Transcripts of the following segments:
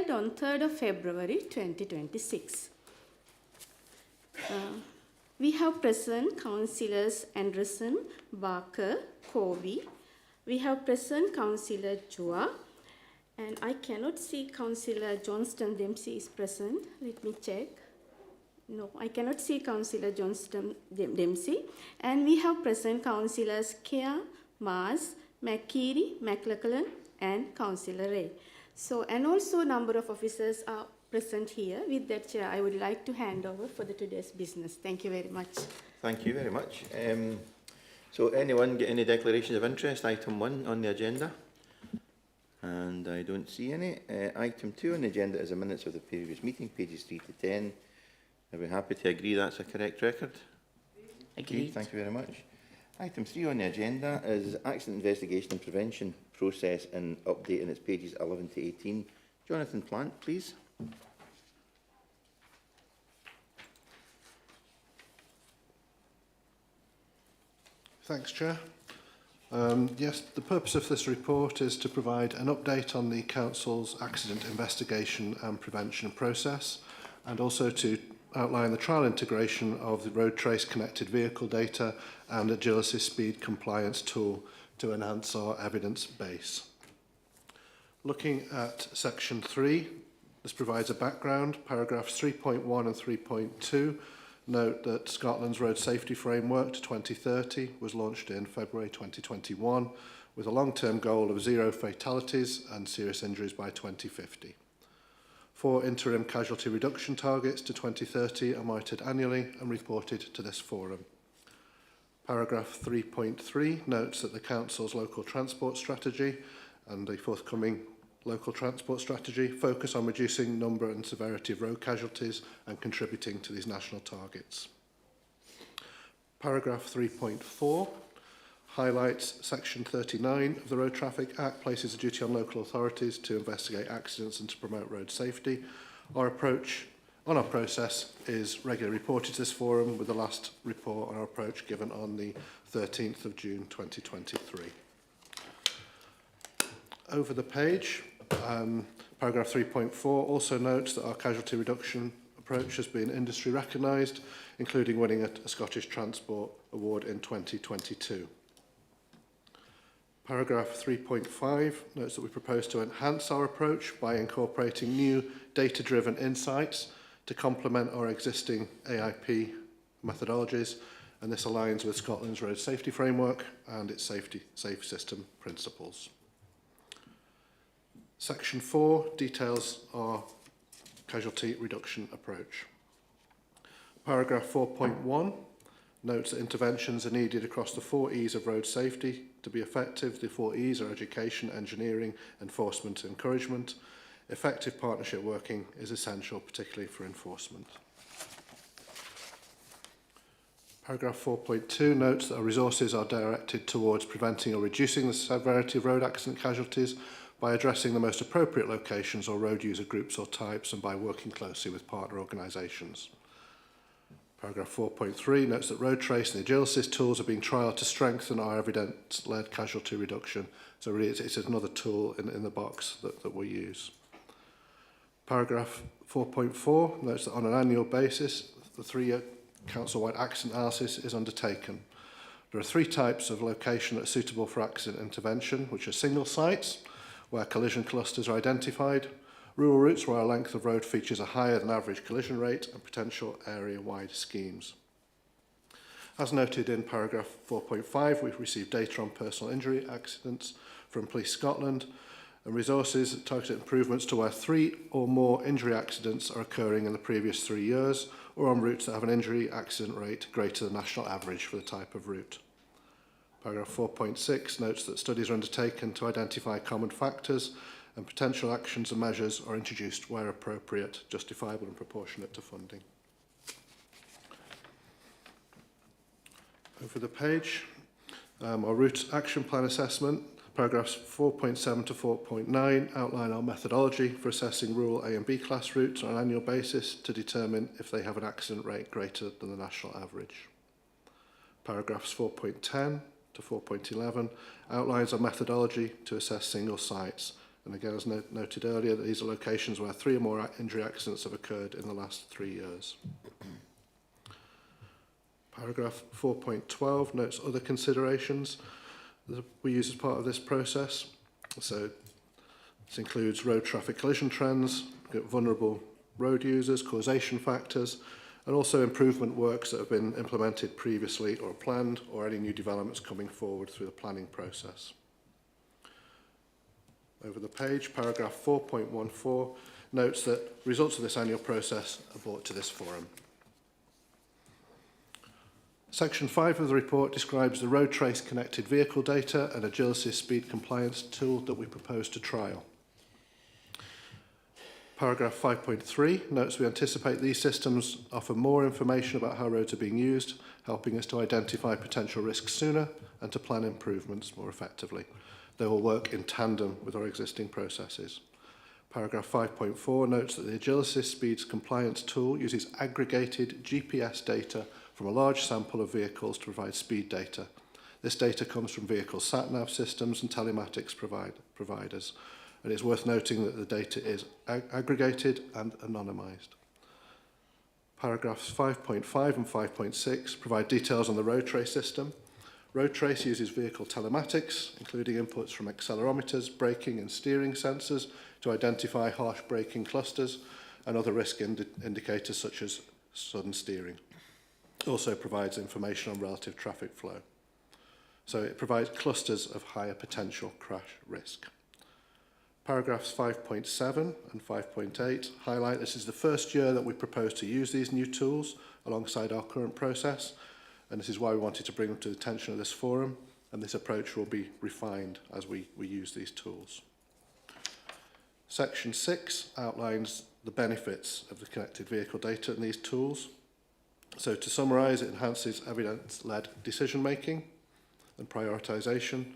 held on 3rd of February 2026. We have present Councillors Anderson, Barker, Covey. We have present Councillor Chua, and I cannot see Councillor Johnston Dempsey is present. Let me check. No, I cannot see Councillor Johnston Dempsey. And we have present Councillors Kea, Mars, McKeary, McLachlan, and Councillor Ray. So, and also number of officers are present here. With that, Chair, I would like to hand over for today's business. Thank you very much. Thank you very much. So anyone get any declarations of interest? Item 1 on the agenda. And I don't see any. Item 2 on the agenda is the minutes of the previous meeting, pages 3 to 10. Are we happy to agree that's a correct record? Agreed. Thank you very much. Item 3 on the agenda is accident investigation and prevention process and update in its pages 11 to 18. Jonathan Plant, please. Thanks, Chair. Yes, the purpose of this report is to provide an update on the Council's accident investigation and prevention process, and also to outline the trial integration of the Road Trace connected vehicle data and Agilysys speed compliance tool to enhance our evidence base. Looking at section 3, this provides a background. Paragraphs 3.1 and 3.2 note that Scotland's Road Safety Framework to 2030 was launched in February 2021 with a long-term goal of 0 fatalities and serious injuries by 2050. 4 interim casualty reduction targets to 2030 are monitored annually and reported to this forum. Paragraph 3.3 notes that the Council's local transport strategy and the forthcoming local transport strategy focus on reducing number and severity of road casualties and contributing to these national targets. Paragraph 3.4 highlights section 39 of the Road Traffic Act, places a duty on local authorities to investigate accidents and to promote road safety. Our approach on our process is regularly reported to this forum, with the last report on our approach given on the 13th of June 2023. Over the page, paragraph 3.4 also notes that our casualty reduction approach has been industry recognised, including winning a Scottish Transport Award in 2022. Paragraph 3.5 notes that we propose to enhance our approach by incorporating new data-driven insights to complement our existing AIP methodologies, and this aligns with Scotland's Road Safety Framework and its safe system principles. Section 4 details our casualty reduction approach. Paragraph 4.1 notes that interventions are needed across the 4 E's of road safety. To be effective, the 4 E's are education, engineering, enforcement, and encouragement. Effective partnership working is essential, particularly for enforcement. Paragraph 4.2 notes that our resources are directed towards preventing or reducing the severity of road accident casualties by addressing the most appropriate locations or road user groups or types, and by working closely with partner organisations. Paragraph 4.3 notes that Road Trace and the Agilysys tools are being trialled to strengthen our evidence-led casualty reduction. So really it's another tool in the box that we use. Paragraph 4.4 notes that on an annual basis, the 3-year council-wide accident analysis is undertaken. There are 3 types of location that are suitable for accident intervention, which are single sites, where collision clusters are identified, rural routes where a length of road features a higher than average collision rate, and potential area-wide schemes. As noted in paragraph 4.5, we've received data on personal injury accidents from Police Scotland, and resources targeted improvements to where 3 or more injury accidents are occurring in the previous 3 years, or on routes that have an injury accident rate greater than national average for the type of route. Paragraph 4.6 notes that studies are undertaken to identify common factors, and potential actions and measures are introduced where appropriate, justifiable and proportionate to funding. Over the page, our route action plan assessment, paragraphs 4.7 to 4.9 outline our methodology for assessing rural A and B class routes on an annual basis to determine if they have an accident rate greater than the national average. Paragraphs 4.10 to 4.11 outlines our methodology to assess single sites, And again, as noted earlier, these are locations where 3 or more injury accidents have occurred in the last 3 years. Paragraph 4.12 notes other considerations that we use as part of this process. So this includes road traffic collision trends, vulnerable road users, causation factors, and also improvement works that have been implemented previously or planned, or any new developments coming forward through the planning process. Over the page, paragraph 4.14 notes that results of this annual process are brought to this forum. Section 5 of the report describes the road trace connected vehicle data and Agilysys speed compliance tool that we propose to trial. Paragraph 5.3 notes we anticipate these systems offer more information about how roads are being used, helping us to identify potential risks sooner and to plan improvements more effectively. They will work in tandem with our existing processes. Paragraph 5.4 notes that the Agilysys Speeds Compliance tool uses aggregated GPS data from a large sample of vehicles to provide speed data. This data comes from vehicle sat-nav systems and telematics providers, and it's worth noting that the data is aggregated and anonymised. Paragraphs 5.5 and 5.6 provide details on the road trace system. Road trace uses vehicle telematics, including inputs from accelerometers, braking and steering sensors to identify harsh braking clusters and other risk indicators such as sudden steering. It also provides information on relative traffic flow. So it provides clusters of higher potential crash risk. Paragraphs 5.7 and 5.8 highlight this is the first year that we propose to use these new tools alongside our current process, and this is why we wanted to bring them to the attention of this forum, and this approach will be refined as we use these tools. Section 6 outlines the benefits of the connected vehicle data and these tools. So to summarise, it enhances evidence-led decision-making and prioritisation.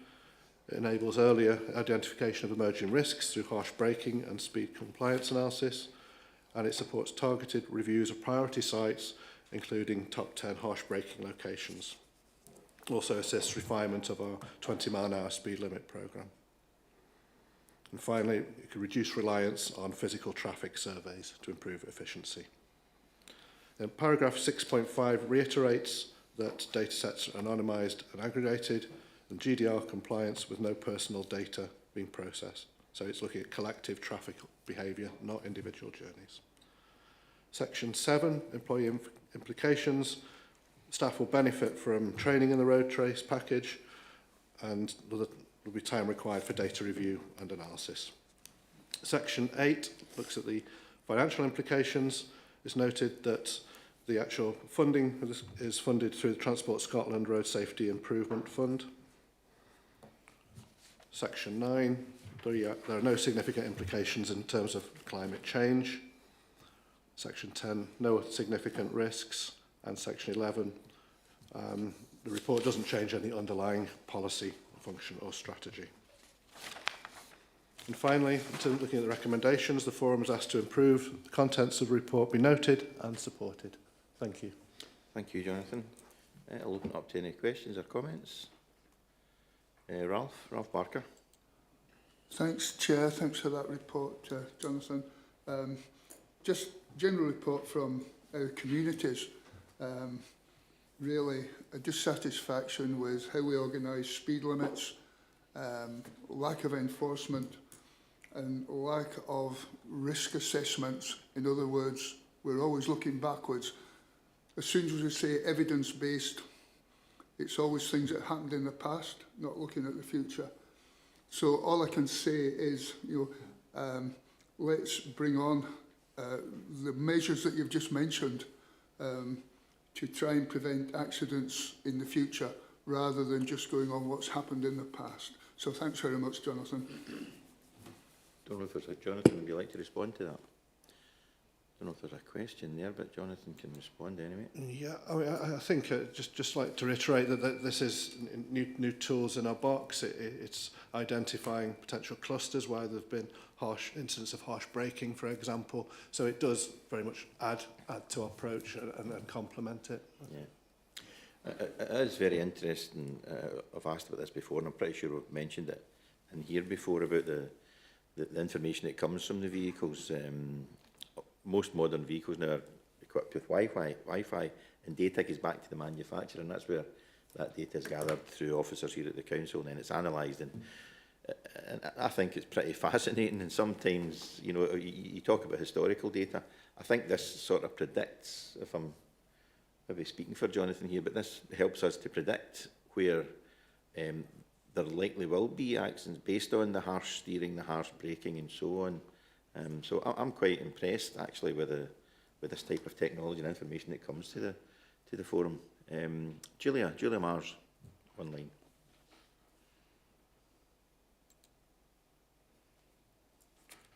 It enables earlier identification of emerging risks through harsh braking and speed compliance analysis, and it supports targeted reviews of priority sites, including top 10 harsh braking locations. Also assists refinement of our 20-mile-an-hour speed limit programme. And finally, it can reduce reliance on physical traffic surveys to improve efficiency. And paragraph 6.5 reiterates that datasets are anonymised and aggregated, and GDR compliance with no personal data being processed. So it's looking at collective traffic behaviour, not individual journeys. Section 7, employee implications. Staff will benefit from training in the road trace package, and there will be time required for data review and analysis. Section 8 looks at the financial implications. It's noted that the actual funding is funded through the Transport Scotland Road Safety Improvement Fund. Section 9, there are no significant implications in terms of climate change. Section 10, no significant risks. And Section 11, the report doesn't change any underlying policy, function or strategy. And finally, looking at the recommendations, the forum is asked to improve the contents of the report be noted and supported. Thank you. Thank you, Jonathan. I'll open up to any questions or comments. Ralph Barker. Thanks, Chair. Thanks for that report, Jonathan. Just general report from our communities. Really a dissatisfaction with how we organise speed limits, lack of enforcement and lack of risk assessments. In other words, we're always looking backwards. As soon as we say evidence-based, it's always things that happened in the past, not looking at the future. So all I can say is, let's bring on the measures that you've just mentioned to try and prevent accidents in the future, rather than just going on what's happened in the past. So thanks very much, Jonathan. Don't know if there's a Jonathan, would you like to respond to that? Don't know if there's a question there, but Jonathan can respond anyway. Yeah, I think just like to reiterate that this is new tools in our box. It's identifying potential clusters where there have been harsh incidents of harsh braking, for example. So it does very much add to our approach and complement it. Yeah, it is very interesting. I've asked about this before, and I'm pretty sure we've mentioned it in here before about the the information that comes from the vehicles. Most modern vehicles now are equipped with Wi-Fi, and data goes back to the manufacturer, and that's where that data is gathered through officers here at the council, and then it's analysed. And I think it's pretty fascinating. And sometimes, you know, you talk about historical data. I think this sort of predicts, if I'm maybe speaking for Jonathan here, but this helps us to predict where there likely will be accidents based on the harsh steering, the harsh braking, and so on. So I'm quite impressed actually with this type of technology and information that comes to the forum. Julia Mars, online.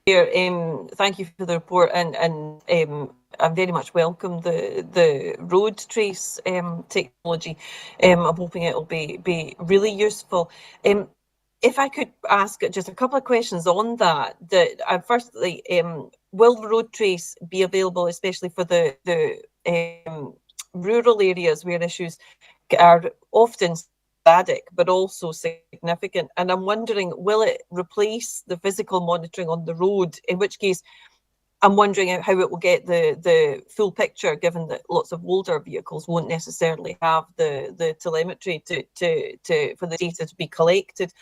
Thank you for the report, and I very much welcome the road trace technology. I'm hoping it will be really useful. If I could ask just a couple of questions on that. Firstly, will the road trace be available, especially for the rural areas where issues are often sporadic but also significant? And I'm wondering, will it replace the physical monitoring on the road? In which case, I'm wondering how it will get the full picture, given that lots of older vehicles won't necessarily have the telemetry for the data to be collected.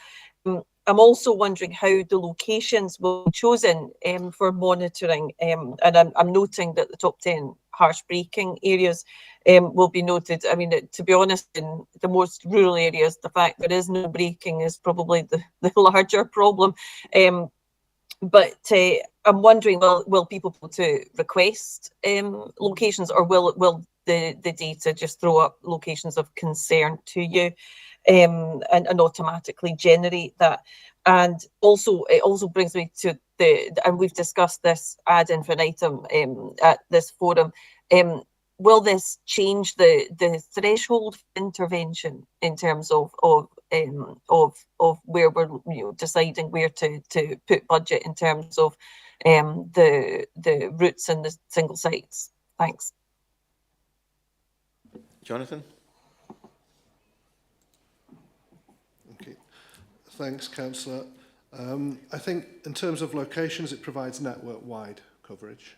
I'm also wondering how the locations will be chosen for monitoring, and I'm noting that the top 10 harsh braking areas will be noted. I mean, to be honest, in the most rural areas, the fact there is no braking is probably the larger problem. But I'm wondering, will people be able to request locations, or will the data just throw up locations of concern to you and automatically generate that? And also, it also brings me to and we've discussed this ad infinitum at this forum. Will this change the threshold for intervention in terms of where we're deciding where to put budget in terms of the routes and the single sites? Thanks. Jonathan? Okay. Thanks, Councillor. I think in terms of locations, it provides network-wide coverage.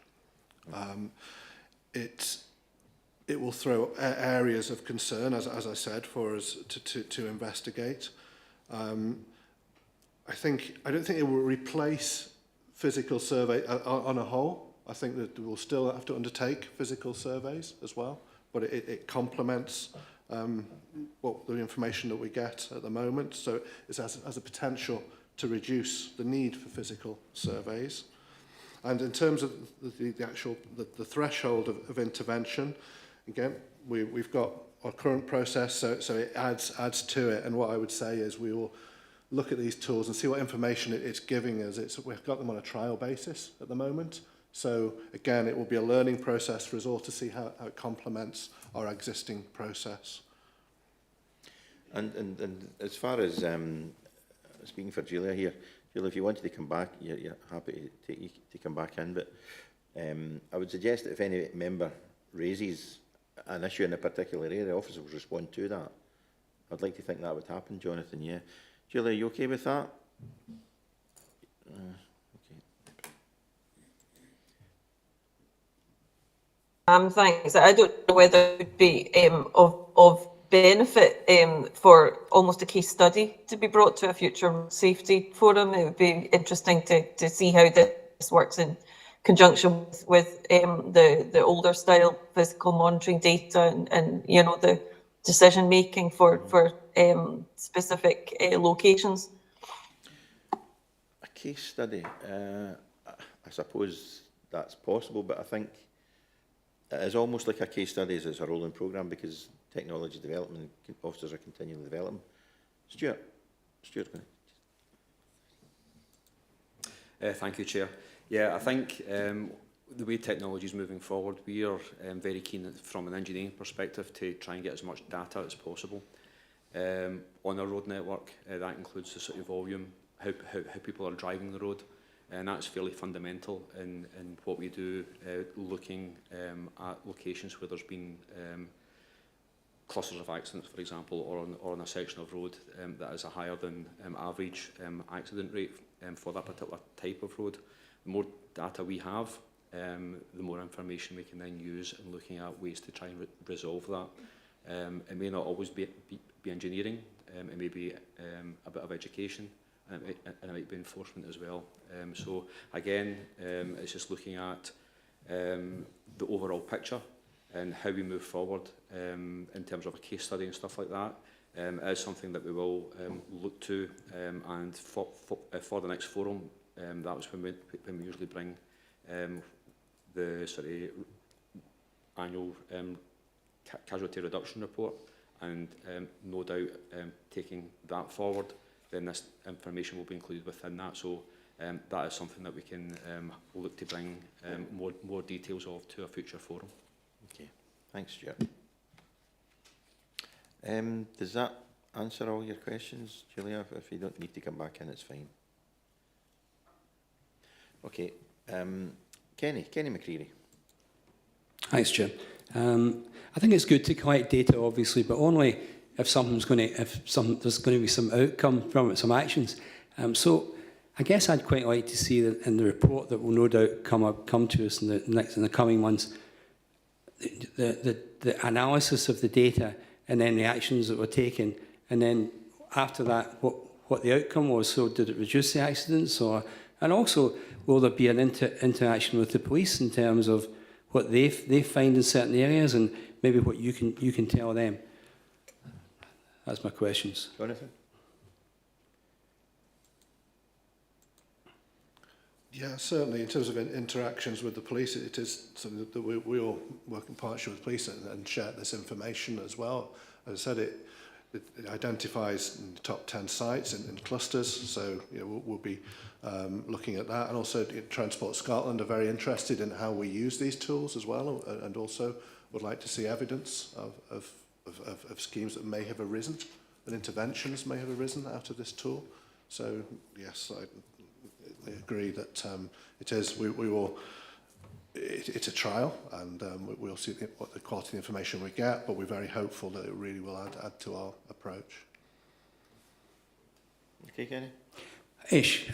It will throw areas of concern, as I said, for us to investigate. I don't think it will replace physical survey on a whole. I think that we'll still have to undertake physical surveys as well, but it complements what the information that we get at the moment. So it has a potential to reduce the need for physical surveys. And in terms of the threshold of intervention, again, we've got our current process, so it adds to it. And what I would say is we will look at these tools and see what information it's giving us. We've got them on a trial basis at the moment. So again, it will be a learning process for us all to see how it complements our existing process. And as far as speaking for Julia here, Julia, if you wanted to come back, you're happy to come back in. But I would suggest that if any member raises an issue in a particular area, officers will respond to that. I'd like to think that would happen, Jonathan. Yeah, Julia, are you okay with that? Okay. Thanks. I don't know whether it would be of benefit for almost a case study to be brought to a future safety forum. It would be interesting to see how this works in conjunction with the older style physical monitoring data and you know, the decision making for specific locations. A case study, I suppose that's possible, but I think it is almost like a case study as a rolling programme, because technology development and officers are continually developing. Stuart. Thank you, Chair. Yeah, I think the way technology is moving forward, we are very keen from an engineering perspective to try and get as much data as possible on our road network. That includes the sort of volume, how people are driving the road, and that's fairly fundamental in what we do, looking at locations where there's been clusters of accidents, for example, or on a section of road that is a higher than average accident rate for that particular type of road. The more data we have, the more information we can then use in looking at ways to try and resolve that. It may not always be engineering, it may be a bit of education, and it might be enforcement as well. So again, it's just looking at the overall picture and how we move forward in terms of a case study and stuff like that. It is something that we will look to, and for the next forum, that was when we usually bring the sort of annual casualty reduction report, and no doubt taking that forward, then this information will be included within that. So that is something that we can look to bring more details of to a future forum. Okay, thanks, Stuart. Does that answer all your questions, Julia? If you don't need to come back in, it's fine. Okay, Kenny McCreary. Thanks, Jim. I think it's good to collect data, obviously, but only if there's going to be some outcome from it, some actions. So I guess I'd quite like to see that in the report that will no doubt come to us in the coming months, the analysis of the data and then the actions that were taken, and then after that, what the outcome was. So did it reduce the accidents, and also will there be an interaction with the police in terms of what they find in certain areas, and maybe what you can tell them? That's my questions. Jonathan? Yeah, certainly in terms of interactions with the police, it is something that we all work in partnership with the police and share this information as well. As I said, it identifies the top 10 sites in clusters, so we'll be looking at that. And also Transport Scotland are very interested in how we use these tools as well, and also would like to see evidence of schemes that may have arisen, and interventions may have arisen out of this tool. So yes, I agree that it is. We will. It's a trial, and we'll see what the quality of information we get. But we're very hopeful that it really will add to our approach. Okay, Kenny. Ish.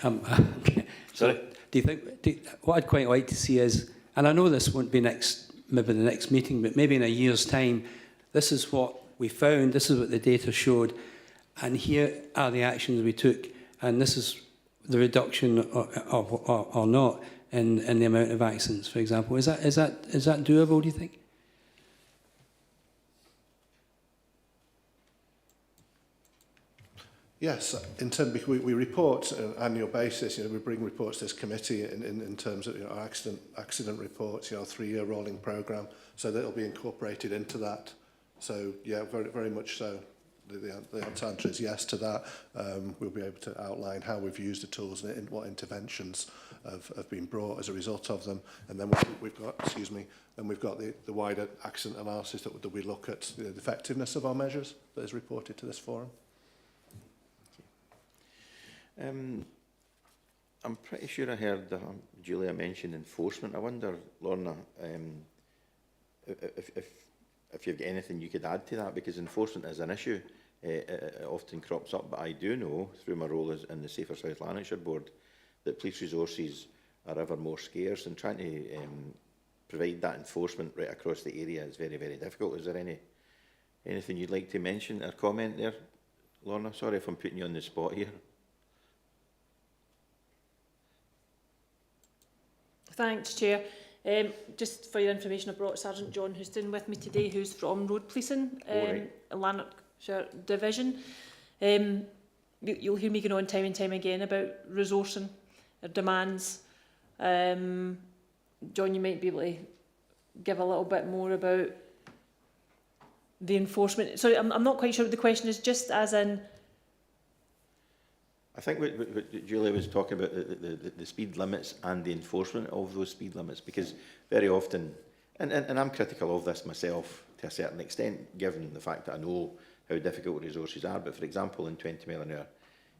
Sorry? Do you think? What I'd quite like to see is, and I know this won't be maybe the next meeting, but maybe in a year's time, this is what we found. This is what the data showed, and here are the actions we took, and this is the reduction or not in the amount of accidents, for example. Is that doable, do you think? Yes, in terms we report on an annual basis. We bring reports to this committee in terms of our accident reports. 3-year rolling programme, so that it'll be incorporated into that. So yeah, very very much so. The answer is yes to that. We'll be able to outline how we've used the tools and what interventions have been brought as a result of them. And then we've got, then we've got the wider accident analysis that we look at the effectiveness of our measures that is reported to this forum. I'm pretty sure I heard Julia mention enforcement. I wonder, Lorna, if you've got anything you could add to that, because enforcement is an issue. It often crops up, but I do know through my role as in the Safer South Lanarkshire Board that police resources are ever more scarce, and trying to provide that enforcement right across the area is very, very difficult. Is there anything you'd like to mention or comment there, Lorna? Sorry if I'm putting you on the spot here. Thanks, Chair. Just for your information, I brought Sergeant John Houston with me today, who's from Road Policing, Lanarkshire Division. You'll hear me going on time and time again about resourcing, demands. John, you might be able to give a little bit more about the enforcement. Sorry, I'm not quite sure what the question is, just as in... I think what Julia was talking about, the speed limits and the enforcement of those speed limits, because very often, and I'm critical of this myself to a certain extent, given the fact that I know how difficult resources are, but for example, in 20 mile an hour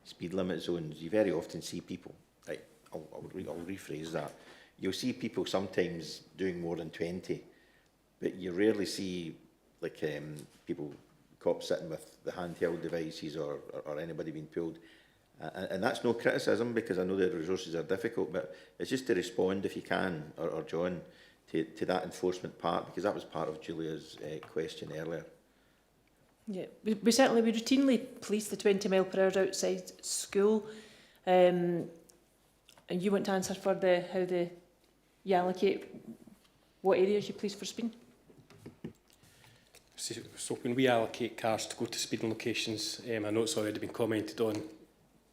speed limit zones, you very often see people, right, I'll rephrase that, you'll see people sometimes doing more than 20, but you rarely see like cops sitting with the handheld devices or anybody being pulled. And that's no criticism, because I know the resources are difficult, but it's just to respond, if you can, or John, to that enforcement part, because that was part of Julia's question earlier. Yeah, we certainly, we routinely police the 20 mile per hour outside school. And you want to answer for you allocate what areas you police for speeding? So when we allocate cars to go to speeding locations, I know it's already been commented on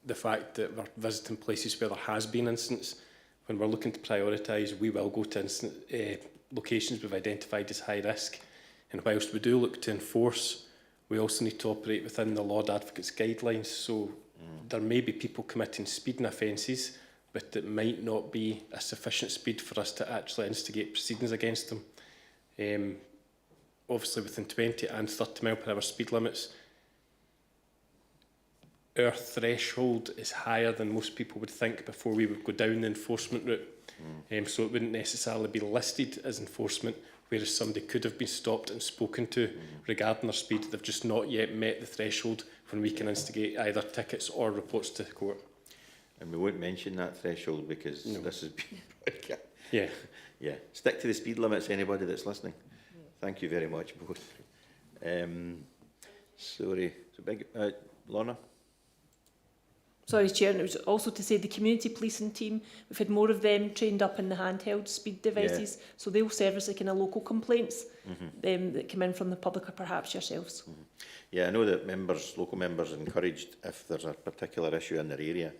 the fact that we're visiting places where there has been incidents. When we're looking to prioritise, we will go to locations we've identified as high risk. And whilst we do look to enforce, we also need to operate within the Lord Advocate's guidelines. So there may be people committing speeding offences, but it might not be a sufficient speed for us to actually instigate proceedings against them. Obviously within 20 and 30 mile per hour speed limits, our threshold is higher than most people would think before we would go down the enforcement route. So it wouldn't necessarily be listed as enforcement, whereas somebody could have been stopped and spoken to regarding their speed. They've just not yet met the threshold when we can instigate either tickets or reports to the court. And we won't mention that threshold, because this has been broadcast. Yeah. Yeah. Stick to the speed limits, anybody that's listening. Thank you very much, both. Sorry, so big, Lorna? Sorry, Chair, and it was also to say the community policing team, we've had more of them trained up in the handheld speed devices, so they'll service the kind of local complaints that come in from the public, or perhaps yourselves. Yeah, I know that local members are encouraged, if there's a particular issue in their area,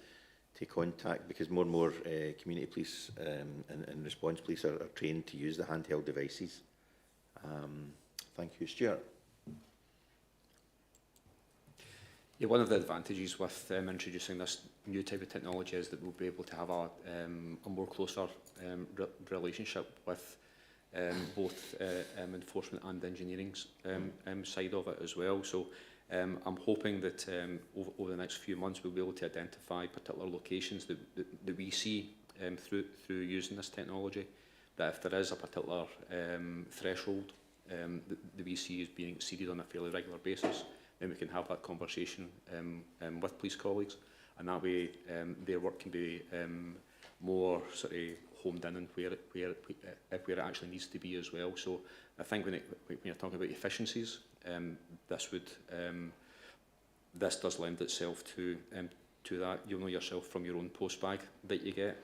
to contact, because more and more community police and response police are trained to use the handheld devices. Thank you. Stuart? Yeah, one of the advantages with introducing this new type of technology is that we'll be able to have a more closer relationship with both enforcement and engineering side of it as well. So I'm hoping that over the next few months we'll be able to identify particular locations that we see through using this technology, that if there is a particular threshold that we see is being exceeded on a fairly regular basis, then we can have that conversation with police colleagues, and that way their work can be more sort of homed in and where it actually needs to be as well. So I think when you're talking about efficiencies, this does lend itself to that. You'll know yourself from your own post bag that you get,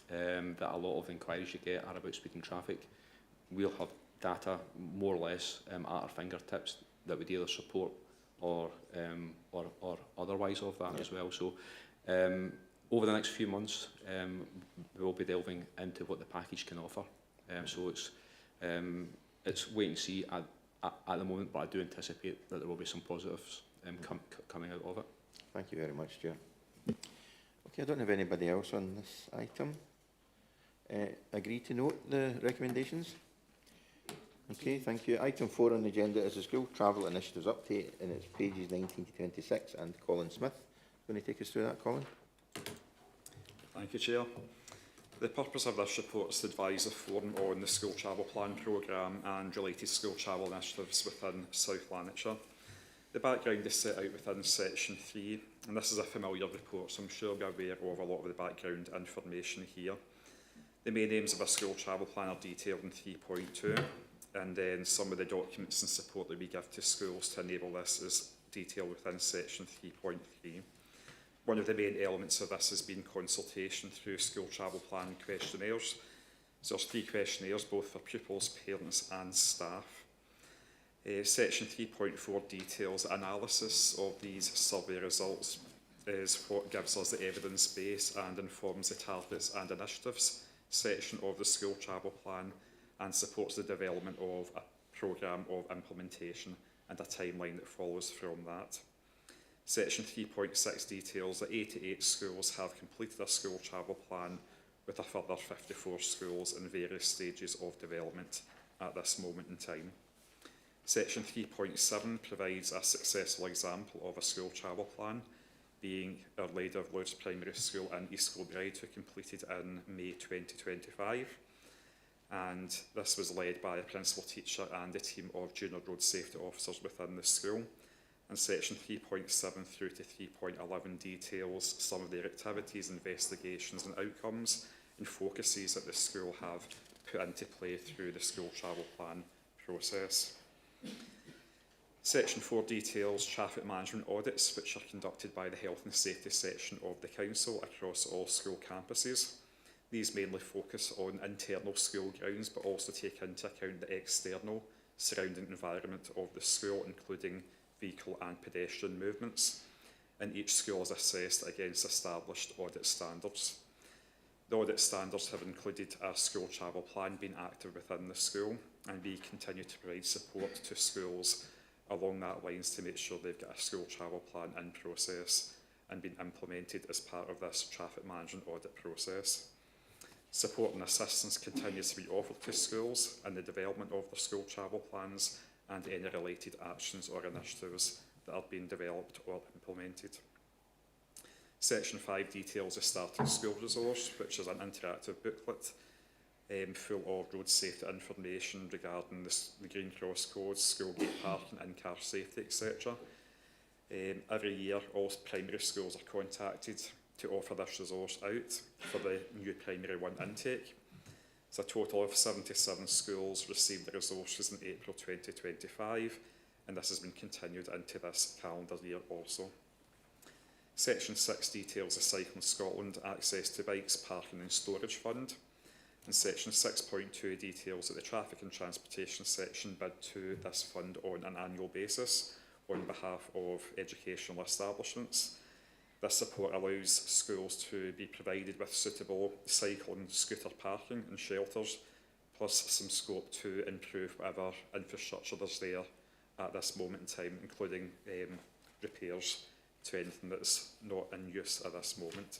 that a lot of inquiries you get are about speeding traffic. We'll have data more or less at our fingertips that would either support or otherwise of that as well. So over the next few months, we will be delving into what the package can offer. So it's wait and see at the moment, but I do anticipate that there will be some positives coming out of it. Thank you very much, Stuart. Okay, I don't have anybody else on this item. Agree to note the recommendations? Okay, thank you. Item 4 on the agenda is the School Travel Initiatives Update, and it's pages 19 to 26, and Colin Smith is going to take us through that. Colin? Thank you, Chair. The purpose of this report is to advise the Forum on the School Travel Plan programme and related school travel initiatives within South Lanarkshire. The background is set out within section 3, and this is a familiar report, so I'm sure you're aware of a lot of the background information here. The main aims of a school travel plan are detailed in 3.2, and then some of the documents and support that we give to schools to enable this is detailed within section 3.3. One of the main elements of this has been consultation through school travel plan questionnaires. So there's 3 questionnaires, both for pupils, parents and staff. Section 3.4 details analysis of these survey results is what gives us the evidence base and informs the targets and initiatives section of the school travel plan and supports the development of a programme of implementation and a timeline that follows from that. Section 3.6 details that 88 schools have completed a school travel plan, with a further 54 schools in various stages of development at this moment in time. Section 3.7 provides a successful example of a school travel plan, being Our Lady of Lourdes Primary School in East Kilbride, who completed in May 2025. And this was led by a principal teacher and a team of junior road safety officers within the school. and section 3.7 through to 3.11 details some of their activities, investigations and outcomes and focuses that the school have put into play through the school travel plan process. Section 4 details traffic management audits which are conducted by the Health and Safety section of the Council across all school campuses. These mainly focus on internal school grounds but also take into account the external surrounding environment of the school, including vehicle and pedestrian movements, and each school is assessed against established audit standards. The audit standards have included a school travel plan being active within the school, and we continue to provide support to schools along that lines to make sure they've got a school travel plan in process and being implemented as part of this traffic management audit process. Support and assistance continues to be offered to schools in the development of the school travel plans and any related actions or initiatives that are being developed or implemented. Section 5 details the Starting School resource, which is an interactive booklet full of road safety information regarding the Green Cross codes, school gate parking, in-car safety, etc. Every year, all primary schools are contacted to offer this resource out for the new primary 1 intake. So a total of 77 schools received the resources in April 2025, and this has been continued into this calendar year also. Section 6 details the Cycling Scotland Access to Bikes, Parking and Storage Fund, and section 6.2 details that the Traffic and Transportation section bid to this fund on an annual basis on behalf of educational establishments. This support allows schools to be provided with suitable cycle and scooter parking and shelters, plus some scope to improve whatever infrastructure there's there at this moment in time, including repairs to anything that's not in use at this moment.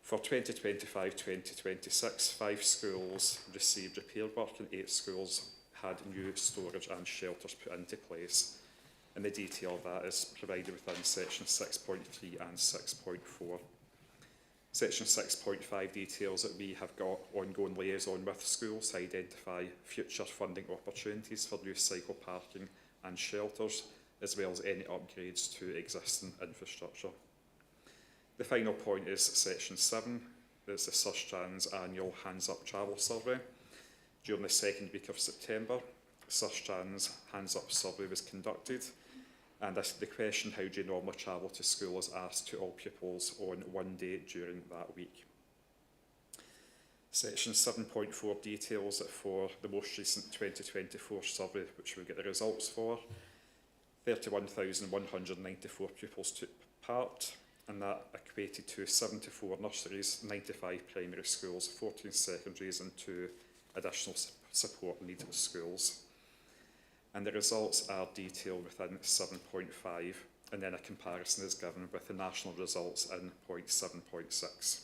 For 2025-2026, 5 schools received repair work and 8 schools had new storage and shelters put into place. And the detail of that is provided within section 6.3 and 6.4. Section 6.5 details that we have got ongoing liaison with schools to identify future funding opportunities for new cycle parking and shelters, as well as any upgrades to existing infrastructure. The final point is section 7, it's the Sustrans annual Hands Up Travel Survey. During the second week of September, Sustrans Hands Up Survey was conducted, and the question, how do you normally travel to school, was asked to all pupils on one day during that week. Section 7.4 details that for the most recent 2024 survey, which we'll get the results for, 31,194 pupils took part, and that equated to 74 nurseries, 95 primary schools, 14 secondaries and 2 additional support needs schools. And the results are detailed within 7.5, and then a comparison is given with the national results in point 7.6.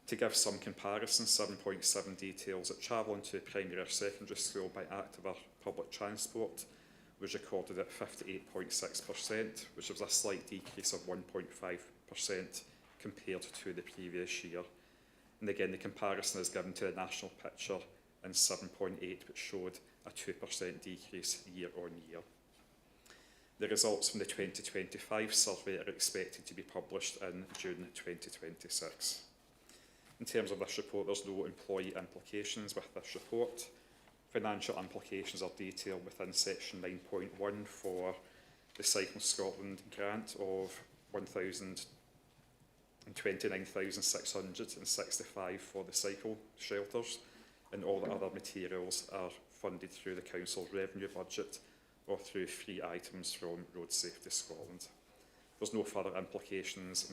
To give some comparison, 7.7 details that travel into primary or secondary school by active or public transport was recorded at 58.6%, which was a slight decrease of 1.5% compared to the previous year. And again, the comparison is given to the national picture in 7.8, which showed a 2% decrease year on year. The results from the 2025 survey are expected to be published in June 2026. In terms of this report, there's no employee implications with this report. Financial implications are detailed within section 9.1 for the Cycling Scotland grant of £1,029,665 for the cycle shelters, and all the other materials are funded through the Council's revenue budget or through free items from Road Safety Scotland. There's no further implications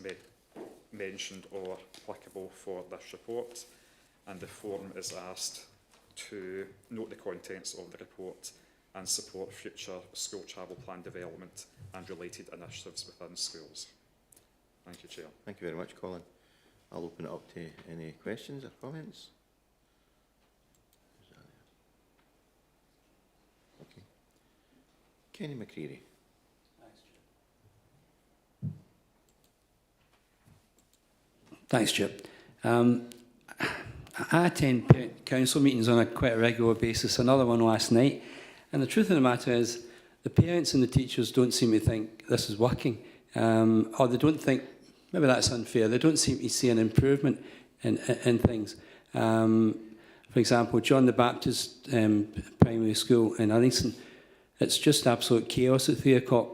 mentioned or applicable for this report, and the forum is asked to note the contents of the report and support future school travel plan development and related initiatives within schools. Thank you, Chair. Thank you very much, Colin. I'll open it up to any questions or comments. Okay. Kenny McCreary. Thanks, Chip. I attend council meetings on quite a regular basis, another one last night, and the truth of the matter is the parents and the teachers don't seem to think this is working, or they don't think, maybe that's unfair, they don't seem to see an improvement in things. For example, John the Baptist Primary School in Uddingston, it's just absolute chaos at 3 o'clock.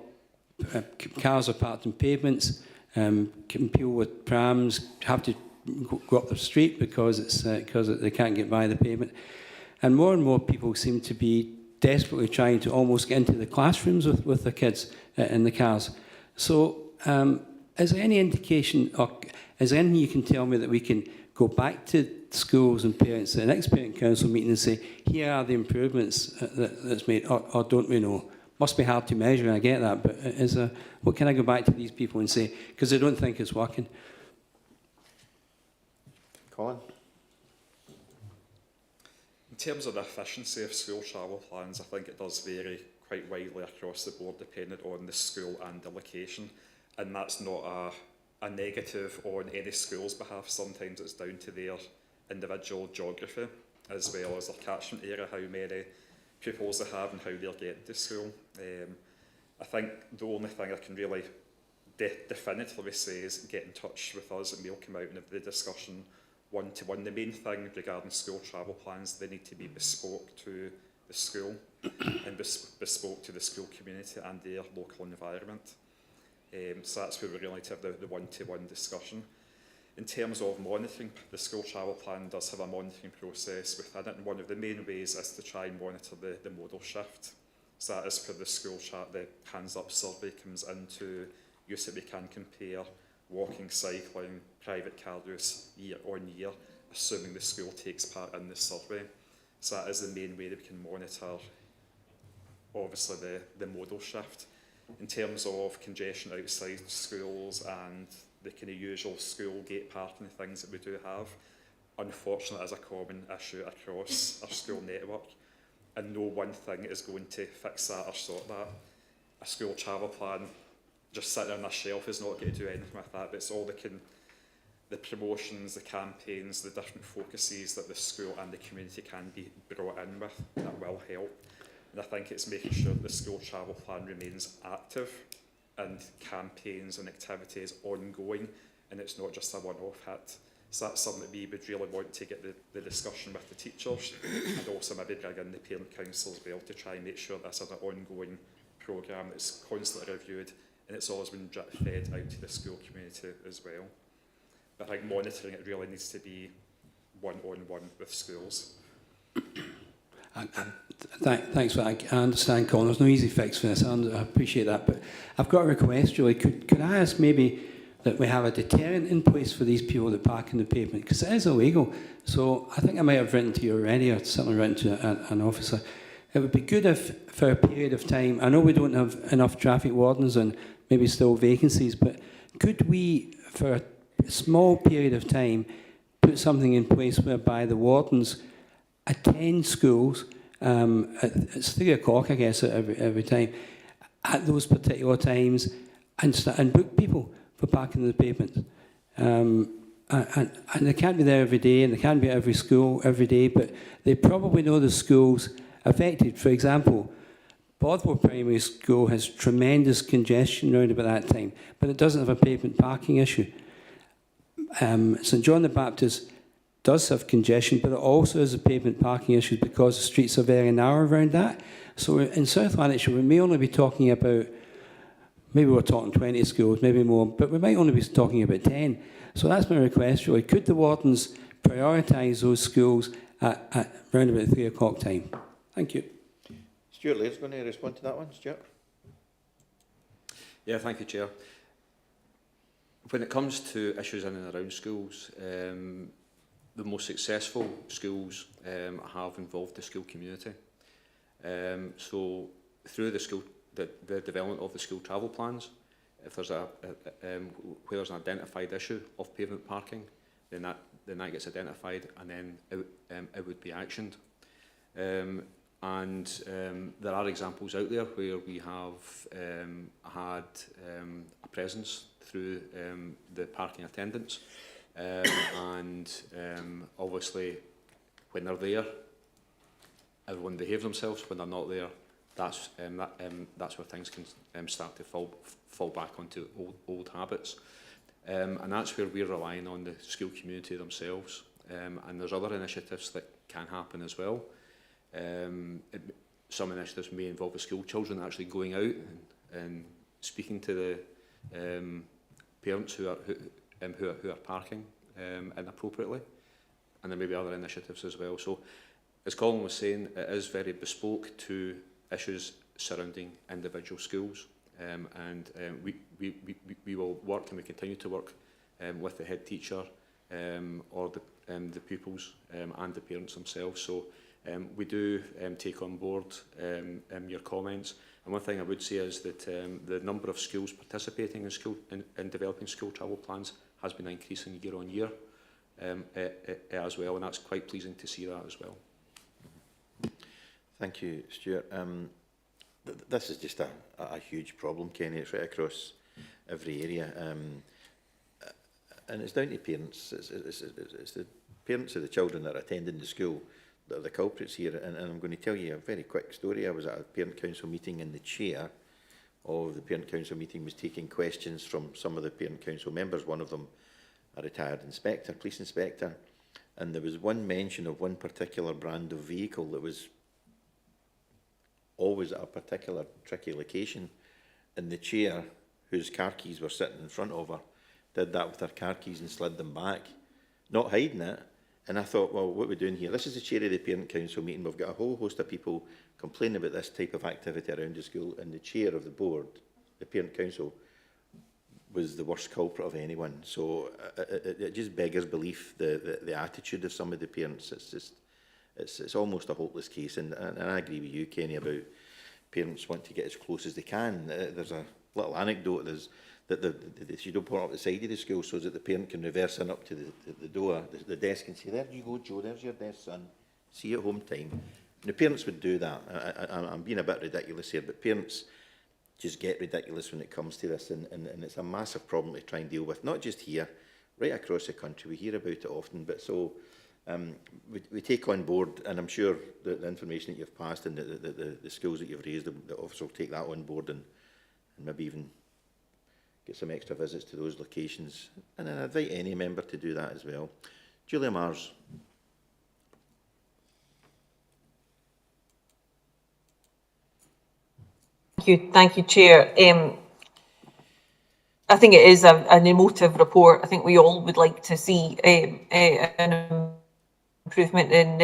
Cars are parked on pavements, people with prams have to go up the street because they can't get by the pavement. And more people seem to be desperately trying to almost get into the classrooms with the kids in the cars. So is there any indication, or is there anything you can tell me that we can go back to schools and parents at the next parent council meeting and say, here are the improvements that's made, or don't we know? Must be hard to measure, and I get that, but what can I go back to these people and say, because they don't think it's working? Colin? In terms of the efficiency of school travel plans, I think it does vary quite widely across the board depending on the school and the location. And that's not a negative on any school's behalf. Sometimes it's down to their individual geography as well as their catchment area, how many pupils they have and how they're getting to school. I think the only thing I can really definitively say is get in touch with us and we'll come out and have the discussion one-to-one. The main thing regarding school travel plans, they need to be bespoke to the school and bespoke to the school community and their local environment. So that's where we really need to have the one-to-one discussion. In terms of monitoring, the school travel plan does have a monitoring process within it, and one of the main ways is to try and monitor the modal shift. So that is for the school the Hands Up survey comes into use that we can compare walking, cycling, private car use year on year, assuming the school takes part in this survey. So that is the main way that we can monitor, obviously, the modal shift. In terms of congestion outside schools and the kind of usual school gate parking things that we do have, unfortunately, is a common issue across our school network, and no one thing is going to fix that or sort that. A school travel plan just sitting on a shelf is not going to do anything with that, but it's all the promotions, the campaigns, the different focuses that the school and the community can be brought in with that will help. And I think it's making sure that the school travel plan remains active and campaigns and activities ongoing, and it's not just a one-off hit. So that's something that we would really want to get the discussion with the teachers and also maybe bring in the parent council as well to try and make sure this is an ongoing programme that's constantly reviewed and it's always been fed out to the school community as well. But I think monitoring it really needs to be one-on-one with schools. Thanks for that. I understand, Colin. There's no easy fix for this. I appreciate that. But I've got a request, Julie. Could I ask maybe that we have a deterrent in place for these people that park on the pavement? Because it is illegal. So I think I might have written to you already, or certainly written to an officer. It would be good if, for a period of time, I know we don't have enough traffic wardens and maybe still vacancies, but could we, for a small period of time, put something in place whereby the wardens attend schools, it's 3 o'clock, I guess, every time, at those particular times, and book people for parking on the pavement. And they can't be there every day, and they can't be at every school every day, but they probably know the schools affected. For example, Bothwell Primary School has tremendous congestion around about that time, but it doesn't have a pavement parking issue. St John the Baptist does have congestion, but it also has a pavement parking issue because the streets are very narrow around that. So in South Lanarkshire, we may only be talking about, maybe we're talking 20 schools, maybe more, but we might only be talking about 10. So that's my request, really. Could the wardens prioritise those schools at around about 3 o'clock time? Thank you. Stuart Laird's going to respond to that one. Stuart? Yeah, thank you, Chair. When it comes to issues in and around schools, the most successful schools have involved the school community. So through the development of the school travel plans, if there's where there's an identified issue of pavement parking, then that gets identified and then it would be actioned. There are examples out there where we have had a presence through the parking attendants, obviously when they're there, everyone behaves themselves. When they're not there, that's where things can start to fall back onto old habits. And that's where we're relying on the school community themselves. And there's other initiatives that can happen as well. Some initiatives may involve the school children actually going out and speaking to the parents who are parking inappropriately. And there may be other initiatives as well. So, as Colin was saying, it is very bespoke to issues surrounding individual schools. We will work, and we continue to work with the head teacher or the pupils and the parents themselves. So we do take on board your comments. And one thing I would say is that the number of schools participating in developing school travel plans has been increasing year on year as well, and that's quite pleasing to see that as well. Thank you, Stuart. This is just a huge problem, Kenny. It's right across every area. And it's down to parents. It's the parents of the children that are attending the school that are the culprits here. And I'm going to tell you a very quick story. I was at a parent council meeting, and the chair of the parent council meeting was taking questions from some of the parent council members. One of them, a retired inspector, police inspector. And there was one mention of one particular brand of vehicle that was always at a particular tricky location, and the chair, whose car keys were sitting in front of her, did that with her car keys and slid them back, not hiding it. And I thought, well, what are we doing here? This is the chair of the parent council meeting. We've got a whole host of people complaining about this type of activity around the school, and the chair of the board, the parent council, was the worst culprit of anyone. So it just beggars belief, the attitude of some of the parents. It's just, it's almost a hopeless case, and I agree with you, Kenny, about parents want to get as close as they can. There's a little anecdote that you don't put up the side of the school so that the parent can reverse in up to the door, the desk, and say, "There you go, Joe, there's your desk, son. See you at home time." And the parents would do that. I'm being a bit ridiculous here, but parents just get ridiculous when it comes to this, and it's a massive problem to try and deal with, not just here, right across the country. We hear about it often, but so we take on board, and I'm sure that the information that you've passed and the skills that you've raised, the officer will take that on board and maybe even get some extra visits to those locations. And I invite any member to do that as well. Julia Mars. Thank you, Chair. I think it is an emotive report. I think we all would like to see an improvement in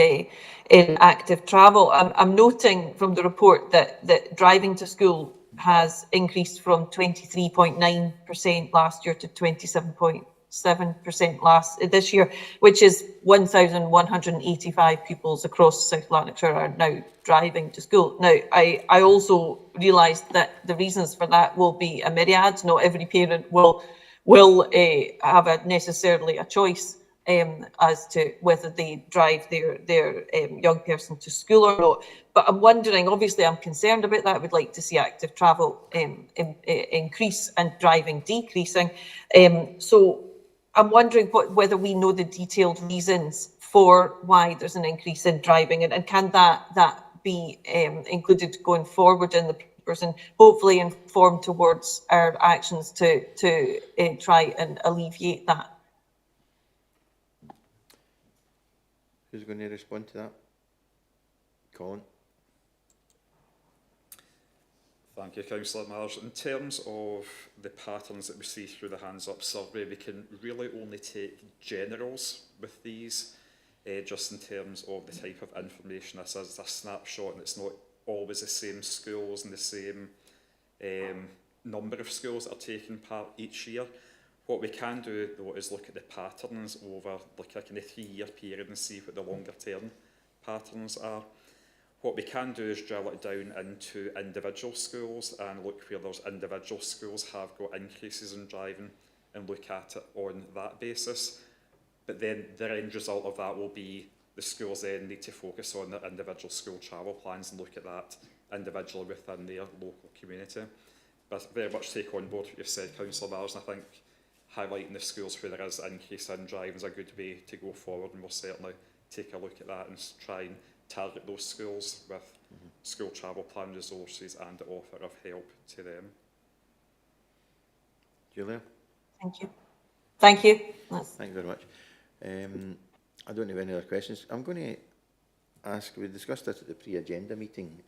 active travel. I'm noting from the report that driving to school has increased from 23.9% last year to 27.7% this year, which is 1,185 pupils across South Lanarkshire are now driving to school. Now, I also realised that the reasons for that will be a myriad. Not every parent will have necessarily a choice as to whether they drive their young person to school or not. But I'm wondering, obviously I'm concerned about that. I would like to see active travel increase and driving decreasing. So I'm wondering whether we know the detailed reasons for why there's an increase in driving, and can that be included going forward in the papers and hopefully inform towards our actions to try and alleviate that. Who's going to respond to that? Colin? Thank you, Councillor Mars. In terms of the patterns that we see through the Hands Up survey, we can really only take generals with these, just in terms of the type of information this is. It's a snapshot, and it's not always the same schools and the same number of schools that are taking part each year. What we can do, though, is look at the patterns over like a kind of 3-year period and see what the longer term patterns are. What we can do is drill it down into individual schools and look where those individual schools have got increases in driving and look at it on that basis. But then the end result of that will be the schools then need to focus on their individual school travel plans and look at that individually within their local community. But very much take on board what you've said, Councillor Mars, and I think highlighting the schools where there is an increase in driving is a good way to go forward, and we'll certainly take a look at that and try and target those schools with school travel plan resources and the offer of help to them. Julia? Thank you. Thank you. Thank you very much. I don't have any other questions. I'm going to ask, we discussed this at the pre-agenda meeting.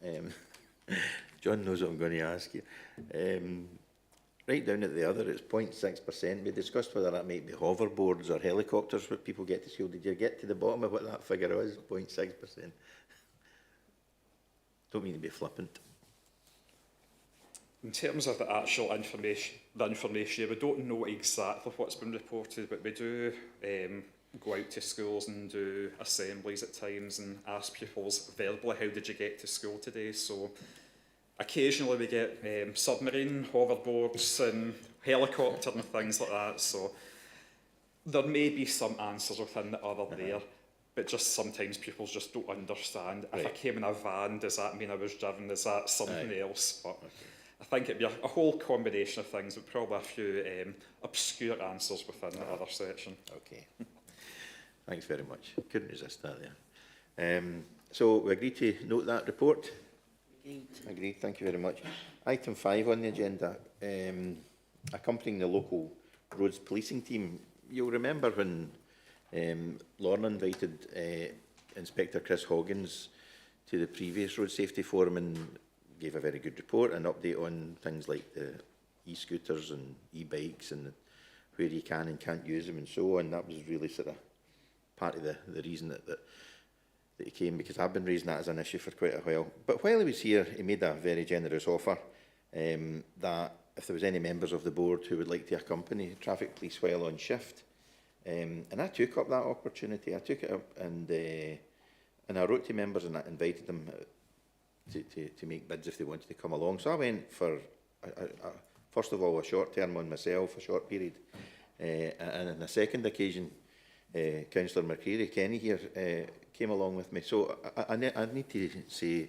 John knows what I'm going to ask you. Right down at the other, it's 0.6%. We discussed whether that might be hoverboards or helicopters where people get to school. Did you get to the bottom of what that figure was, 0.6%? Don't mean to be flippant. In terms of the actual information, we don't know exactly what's been reported, but we do go out to schools and do assemblies at times and ask pupils verbally, how did you get to school today? So occasionally we get submarine, hoverboards and helicopter and things like that. So there may be some answers within the other there, but just sometimes pupils just don't understand. If I came in a van, does that mean I was driven? Is that something else? But I think it'd be a whole combination of things, with probably a few obscure answers within the other section. Okay. Thanks very much. Couldn't resist that there. So we agreed to note that report? Agreed. Thank you very much. Item 5 on the agenda, accompanying the local roads policing team. You'll remember when Lorna invited Inspector Chris Hoggins to the previous Road Safety Forum and gave a very good report, an update on things like the e-scooters and e-bikes and where you can and can't use them and so on. That was really sort of part of the reason that he came, because I've been raising that as an issue for quite a while. But while he was here, he made a very generous offer that if there was any members of the board who would like to accompany traffic police while on shift. And I took up that opportunity. I took it up and I wrote to members and I invited them to make bids if they wanted to come along. So I went for, first of all, a short term on myself, a short period. And on a second occasion, Councillor McCreary, Kenny here, came along with me. So I need to say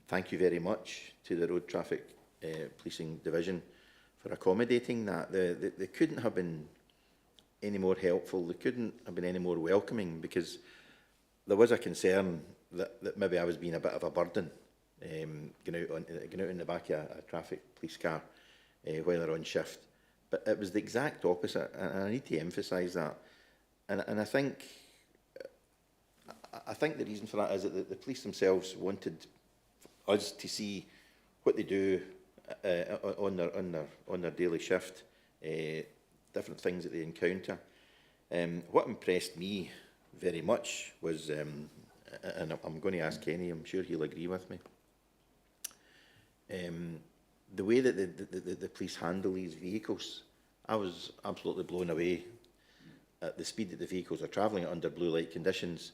thank you very much to the Road Traffic Policing Division for accommodating that. They couldn't have been any more helpful. They couldn't have been any more welcoming, because there was a concern that maybe I was being a bit of a burden, going out in the back of a traffic police car while they're on shift. But it was the exact opposite, and I need to emphasise that. And I think the reason for that is that the police themselves wanted us to see what they do on their daily shift, different things that they encounter. What impressed me very much was, and I'm going to ask Kenny, I'm sure he'll agree with me, the way that the police handle these vehicles. I was absolutely blown away at the speed that the vehicles are travelling at under blue light conditions,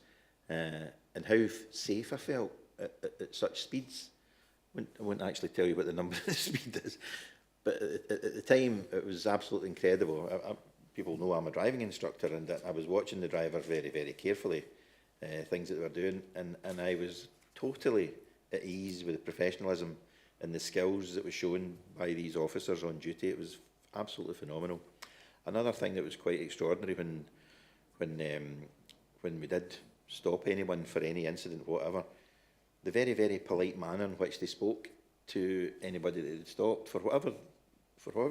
and how safe I felt at such speeds. I won't actually tell you what the number of the speed is, but at the time it was absolutely incredible. People know I'm a driving instructor, and I was watching the drivers very, very carefully, things that they were doing, and I was totally at ease with the professionalism and the skills that was shown by these officers on duty. It was absolutely phenomenal. Another thing that was quite extraordinary when we did stop anyone for any incident, whatever, the very, very polite manner in which they spoke to anybody that had stopped, for whatever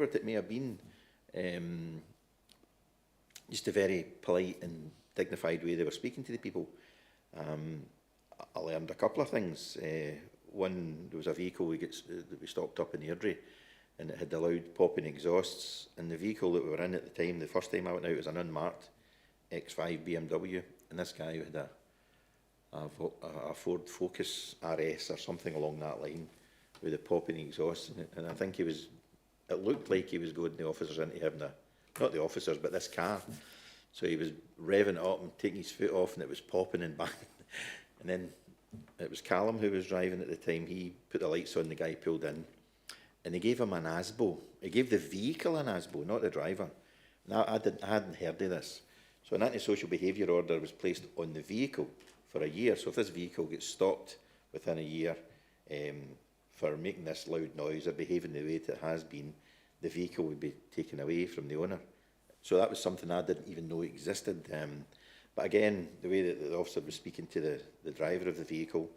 it may have been, just a very polite and dignified way they were speaking to the people. I learned a couple of things. One, there was a vehicle that we stopped up in Airdrie, and it had the loud popping exhausts, and the vehicle that we were in at the time, the first time I went out, was an unmarked X5 BMW, and this guy had a Ford Focus RS or something along that line with a popping exhaust, and I think it looked like he was goading the officers into having not the officers, but this car. So he was revving it up and taking his foot off, and it was popping and banging. And then it was Callum who was driving at the time. He put the lights on, the guy pulled in, and he gave him an ASBO. He gave the vehicle an ASBO, not the driver. Now, I hadn't heard of this. So an antisocial behaviour order was placed on the vehicle for a year. So if this vehicle gets stopped within a year for making this loud noise or behaving the way that it has been, the vehicle would be taken away from the owner. So that was something I didn't even know existed. But again, the way that the officer was speaking to the driver of the vehicle,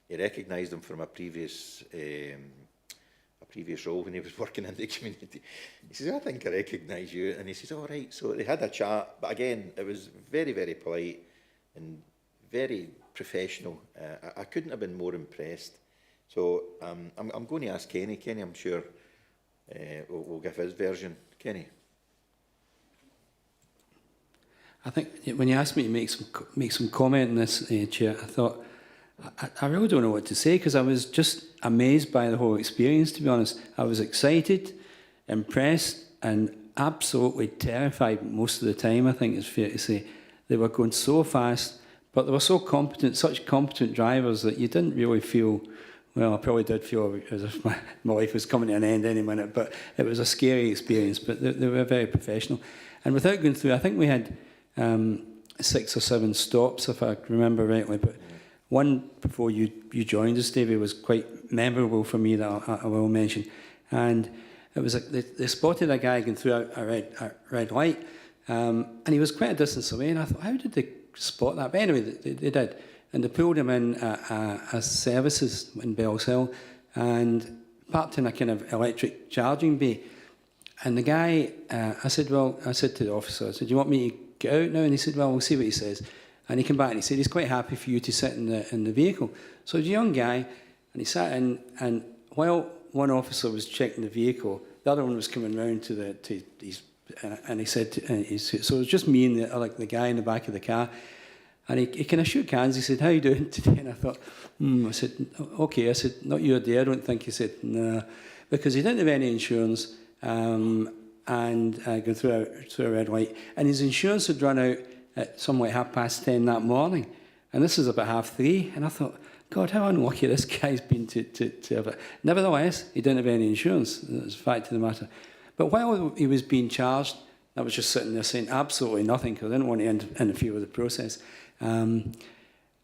he recognised him from a previous role when he was working in the community. He says, I think I recognise you. And he says, all right. So they had a chat. But again, it was very, very polite and very professional. I couldn't have been more impressed. So I'm going to ask Kenny. Kenny, I'm sure, will give his version. Kenny. I think when you asked me to make some comment on this, Chair, I thought, I really don't know what to say, because I was just amazed by the whole experience, to be honest. I was excited, impressed, and absolutely terrified most of the time, I think it's fair to say. They were going so fast, but they were so competent, such competent drivers, that you didn't really feel, well, I probably did feel as if my life was coming to an end any minute, but it was a scary experience, but they were very professional. And without going through, I think we had 6 or 7 stops, if I remember rightly, but one before you joined us, Davy, was quite memorable for me that I will mention. And it was they spotted a guy going through a red light, and he was quite a distance away. And I thought, how did they spot that? But anyway, they did. And they pulled him in a services in Bells Hill and parked in a kind of electric charging bay. And the guy, I said to the officer, I said, do you want me to get out now? And he said, well, we'll see what he says. And he came back and he said he's quite happy for you to sit in the vehicle. So he was a young guy, and he sat in, and while one officer was checking the vehicle, the other one was coming round to his, and he said, so it was just me and the guy in the back of the car, and he kind of shook hands. He said, how are you doing today? And I thought, I said, okay. I said, not your day, I don't think. He said, no, because he didn't have any insurance, and going through a red light, and his insurance had run out at something like 10:30 that morning, and this is about 3:30, and I thought, God, how unlucky this guy's been to have it. Nevertheless, he didn't have any insurance. That's the fact of the matter. But while he was being charged, I was just sitting there saying absolutely nothing, because I didn't want to interfere with the process. A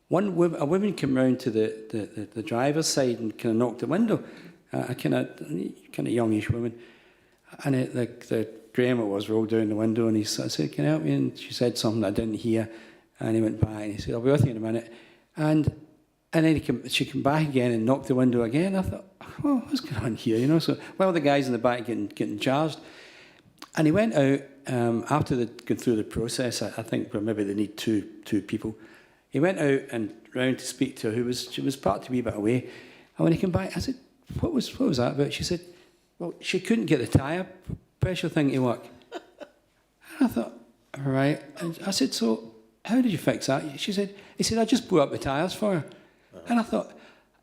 woman came round to the driver's side and kind of knocked the window, a kind of youngish woman, and the Graham it was rolled down the window, and I said, can you help me? And she said something I didn't hear, and he went by and he said, I'll be with you in a minute. And then she came back again and knocked the window again. I thought, oh, what's going on here? You know, so while the guys in the back getting charged, and he went out after they'd gone through the process. I think maybe they need two people. He went out and round to speak to her, she was parked a wee bit away. And when he came back, I said, what was that about? She said, well, she couldn't get the tyre pressure thing to work. And I thought, all right. And I said, so how did you fix that? He said, I just blew up the tyres for her. And I thought,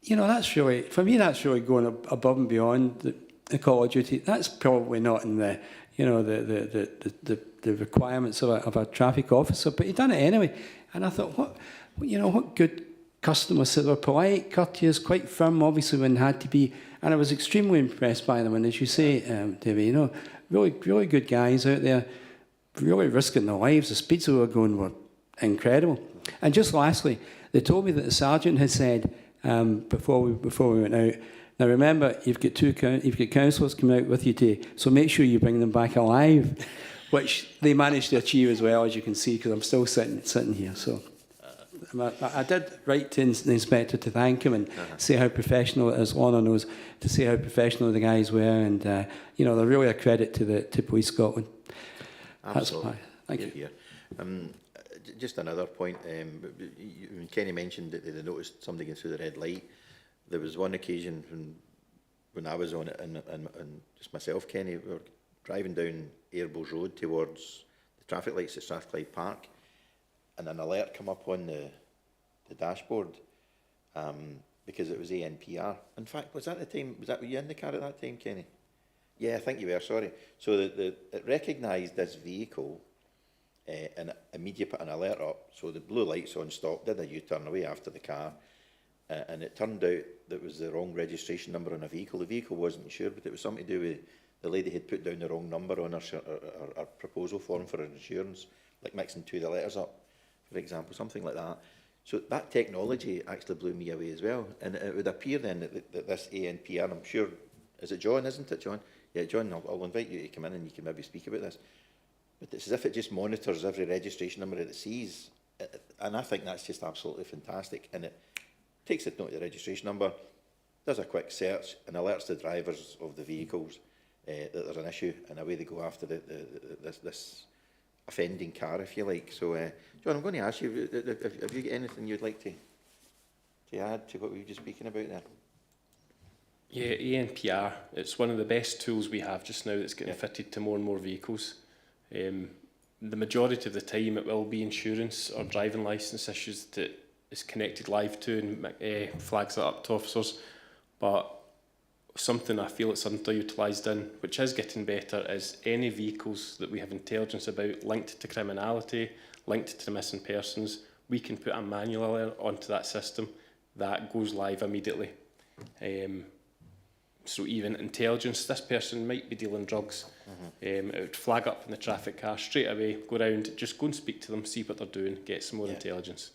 you know, that's really, for me, that's really going above and beyond the call of duty. That's probably not in the, you know, the requirements of a traffic officer, but he done it anyway. And I thought, what good customers. They were polite, courteous, quite firm, obviously, when had to be. And I was extremely impressed by them. And as you say, David, you know, really, really good guys out there, really risking their lives. The speeds they were going were incredible. And just lastly, they told me that the sergeant had said before we went out, now remember, you've got councillors coming out with you today, so make sure you bring them back alive, which they managed to achieve as well, as you can see, because I'm still sitting here. So I did write to the inspector to thank him and say how professional, as Lorna knows, to say how professional the guys were, and you know, they're really a credit to Police Scotland. Absolutely. That's why. Thank you. Just another point. When Kenny mentioned that they noticed somebody going through the red light, there was one occasion when I was on it, and just myself, Kenny, we were driving down Airbos Road towards the traffic lights at Strathclyde Park, and an alert come up on the dashboard because it was ANPR. In fact, was that were you in the car at that time, Kenny? Yeah, I think you were, sorry. So it recognised this vehicle and immediately put an alert up. So the blue lights on stop, did a U-turn away after the car, and it turned out that it was the wrong registration number on a vehicle. The vehicle wasn't insured, but it was something to do with the lady had put down the wrong number on her proposal form for her insurance, like mixing two of the letters up, for example, something like that. So that technology actually blew me away as well. And it would appear then that this ANPR, I'm sure, is it John, isn't it, John? Yeah, John, I'll invite you to come in and you can maybe speak about this. But it's as if it just monitors every registration number that it sees, And I think that's just absolutely fantastic. And it takes a note of the registration number, does a quick search and alerts the drivers of the vehicles that there's an issue, and away they go after this offending car, if you like. So, John, I'm going to ask you, have you got anything you'd like to add to what we were just speaking about there? Yeah, ANPR, it's one of the best tools we have just now that's getting fitted to more and more vehicles. The majority of the time it will be insurance or driving licence issues that is connected live to and flags that up to officers. But something I feel it's underutilised in, which is getting better, is any vehicles that we have intelligence about linked to criminality, linked to missing persons, we can put a manual alert onto that system that goes live immediately. So even intelligence, this person might be dealing drugs, it would flag up in the traffic car straight away, go round, just go and speak to them, see what they're doing, get some more intelligence.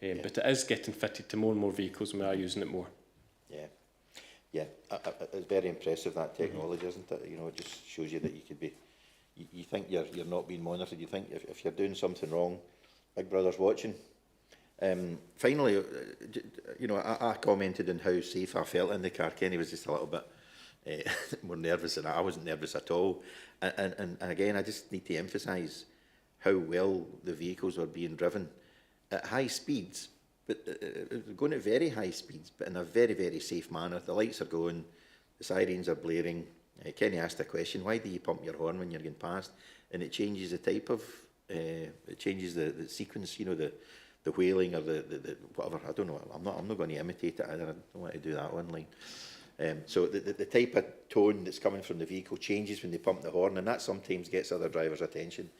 But it is getting fitted to more and more vehicles and we are using it more. Yeah, it's very impressive, that technology, isn't it? You know, it just shows you that you could be, you think you're not being monitored, you think if you're doing something wrong, Big Brother's watching. Finally, you know, I commented on how safe I felt in the car. Kenny was just a little bit more nervous than I wasn't nervous at all. And again, I just need to emphasise how well the vehicles are being driven at high speeds, but going at very high speeds, but in a very, very safe manner. The lights are going, the sirens are blaring. Kenny asked a question, why do you pump your horn when you're going past? And it changes the type of, it changes the sequence, you know, the wailing or the whatever. I don't know. I'm not going to imitate it. I don't want to do that online. So the type of tone that's coming from the vehicle changes when they pump the horn, and that sometimes gets other drivers' attention.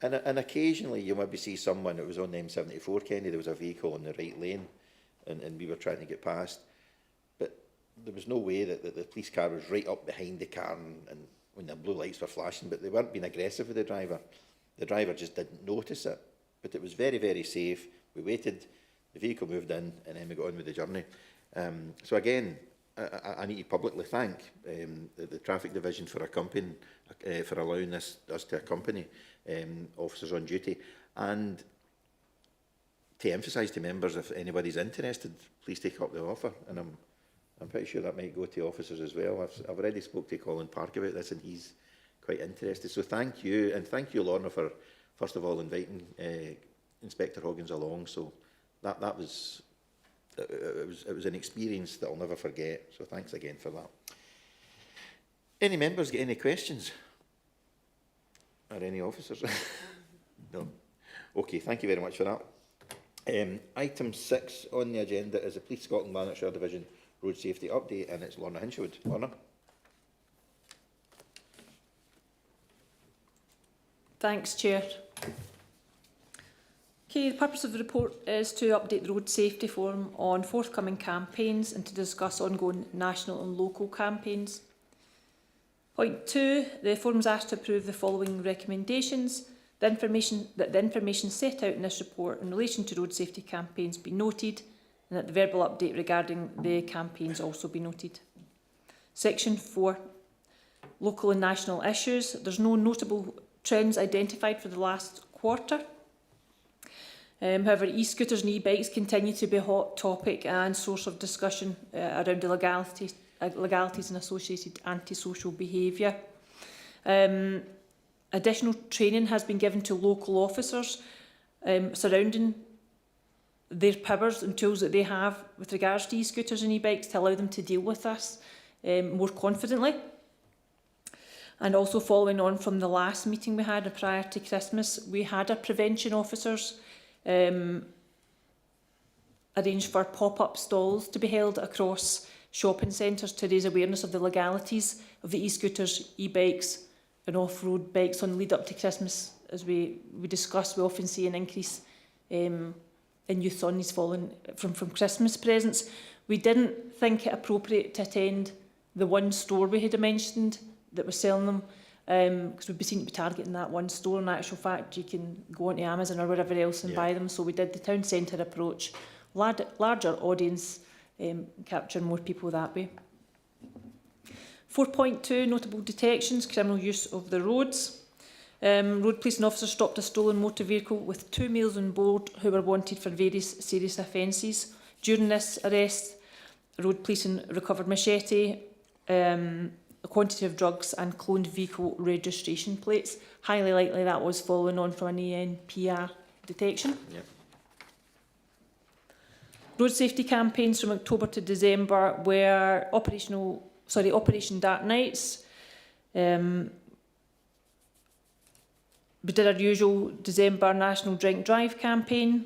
And occasionally you maybe see someone, it was on the M74, Kenny, there was a vehicle in the right lane, and we were trying to get past. But there was no way that the police car was right up behind the car and when the blue lights were flashing, but they weren't being aggressive with the driver. The driver just didn't notice it. But it was very, very safe. We waited, the vehicle moved in, and then we got on with the journey. So again, I need to publicly thank the Traffic Division for for allowing us to accompany officers on duty, and to emphasise to members, if anybody's interested, please take up the offer. And I'm pretty sure that might go to officers as well. I've already spoke to Colin Park about this, and he's quite interested. So thank you, and thank you, Lorna, for first of all inviting Inspector Hoggins along. So that was it was an experience that I'll never forget. So thanks again for that. Any members get any questions? Or any officers? No. Okay, thank you very much for that. Item 6 on the agenda is the Police Scotland Lanarkshire Division Road Safety Update, and it's Lorna Hinshelwood. Lorna. Thanks, Chair. Okay, the purpose of the report is to update the Road Safety Forum on forthcoming campaigns and to discuss ongoing national and local campaigns. Point 2, the Forum is asked to approve the following recommendations. The information set out in this report in relation to road safety campaigns be noted, and that the verbal update regarding the campaigns also be noted. Section 4, local and national issues. There's no notable trends identified for the last quarter. However, e-scooters and e-bikes continue to be a hot topic and source of discussion around the legalities and associated antisocial behaviour. Additional training has been given to local officers surrounding their powers and tools that they have with regards to e-scooters and e-bikes to allow them to deal with this more confidently. And also following on from the last meeting we had prior to Christmas, we had our prevention officers arranged for pop-up stalls to be held across shopping centres to raise awareness of the legalities of the e-scooters, e-bikes and off-road bikes on the lead up to Christmas. As we discussed, we often see an increase in youth on these falling from Christmas presents. We didn't think it appropriate to attend the one store we had mentioned that was selling them, because we'd be seen to be targeting that one store. In actual fact, you can go onto Amazon or wherever else and buy them. So we did the town centre approach, larger audience, capture more people that way. 4.2, notable detections, criminal use of the roads. Road policing officers stopped a stolen motor vehicle with 2 males on board who were wanted for various serious offences. During this arrest, road policing recovered machete, a quantity of drugs and cloned vehicle registration plates. Highly likely that was following on from an ANPR detection. Yep. Road safety campaigns from October to December were Operation Dark Nights. We did our usual December National Drink Drive campaign.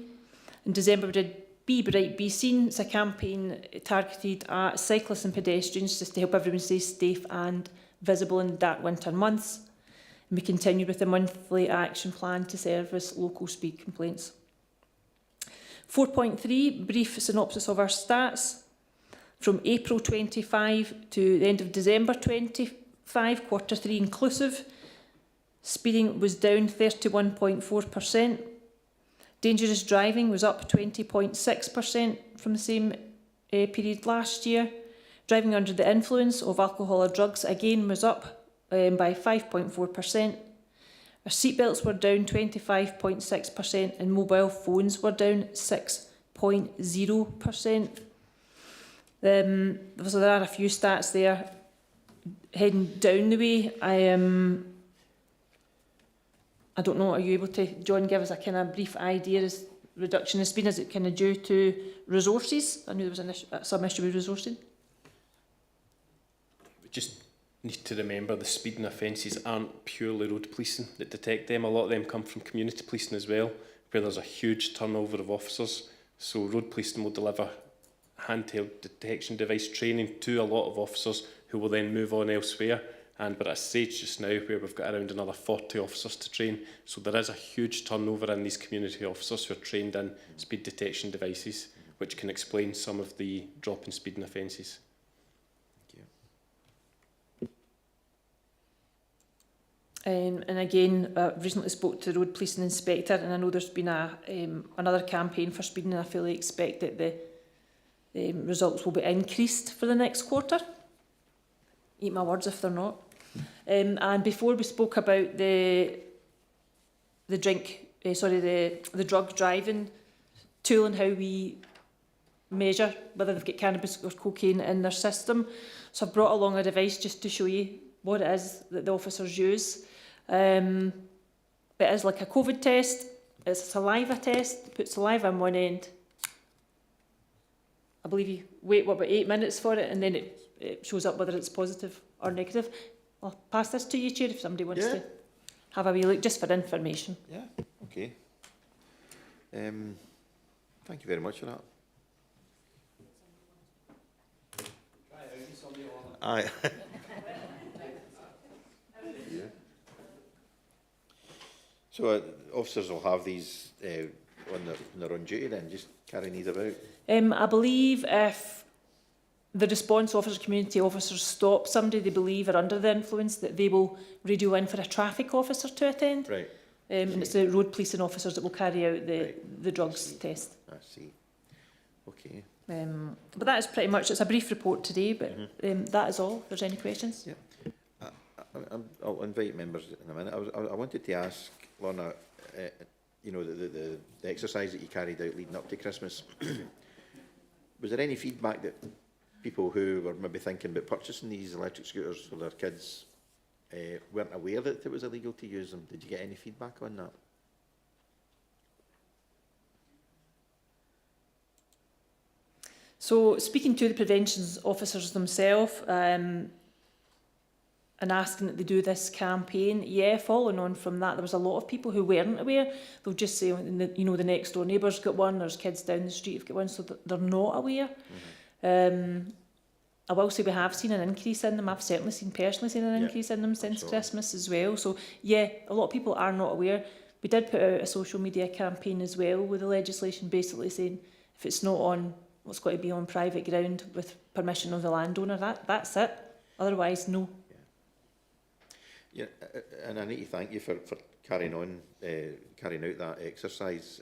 In December we did Be Bright, Be Seen. It's a campaign targeted at cyclists and pedestrians just to help everyone stay safe and visible in dark winter months. And we continued with the monthly action plan to service local speed complaints. 4.3, brief synopsis of our stats. From April 25 to the end of December 25, quarter 3 inclusive, speeding was down 31.4%. Dangerous driving was up 20.6% from the same period last year. Driving under the influence of alcohol or drugs again was up by 5.4%. Our seatbelts were down 25.6% and mobile phones were down 6.0%. So there are a few stats there heading down the way. I don't know, are you able to, John, give us a kind of brief idea as reduction in speed? Is it kind of due to resources? I knew there was some issue with resourcing. We just need to remember the speeding offences aren't purely road policing that detect them. A lot of them come from community policing as well, where there's a huge turnover of officers. So road policing will deliver handheld detection device training to a lot of officers who will then move on elsewhere. And we're at a stage just now where we've got around another 40 officers to train. So there is a huge turnover in these community officers who are trained in speed detection devices, which can explain some of the drop in speeding offences. And again, I recently spoke to the road policing inspector, and I know there's been another campaign for speeding, and I fully expect that the results will be increased for the next quarter. Eat my words if they're not. And before we spoke about the drug driving tool and how we measure whether they've got cannabis or cocaine in their system. So I've brought along a device just to show you what it is that the officers use. It is like a COVID test. It's a saliva test. Put saliva in one end. I believe you wait about 8 minutes for it, and then it shows up whether it's positive or negative. I'll pass this to you, Chair, if somebody wants to have a wee look, just for information. Yeah, okay. Thank you very much for that. Aye. So officers will have these when they're on duty then, just carrying these about? I believe if the response officers, community officers stop somebody they believe are under the influence, that they will radio in for a traffic officer to attend. Right. And it's the road policing officers that will carry out the drugs test. I see. Okay. But that is pretty much, it's a brief report today, but that is all. If there's any questions. Yeah. I'll invite members in a minute. I wanted to ask Lorna, you know, the exercise that you carried out leading up to Christmas, was there any feedback that people who were maybe thinking about purchasing these electric scooters for their kids weren't aware that it was illegal to use them? Did you get any feedback on that? So speaking to the prevention officers themselves, and asking that they do this campaign, following on from that, there was a lot of people who weren't aware. They'll just say, the next door neighbour's got one, there's kids down the street who've got one, so they're not aware. I will say we have seen an increase in them. I've certainly personally seen an increase in them since Christmas as well. So a lot of people are not aware. We did put out a social media campaign as well with the legislation basically saying if it's not on, it's got to be on private ground with permission of the landowner. That's it. Otherwise, no. Yeah, and I need to thank you for carrying out that exercise.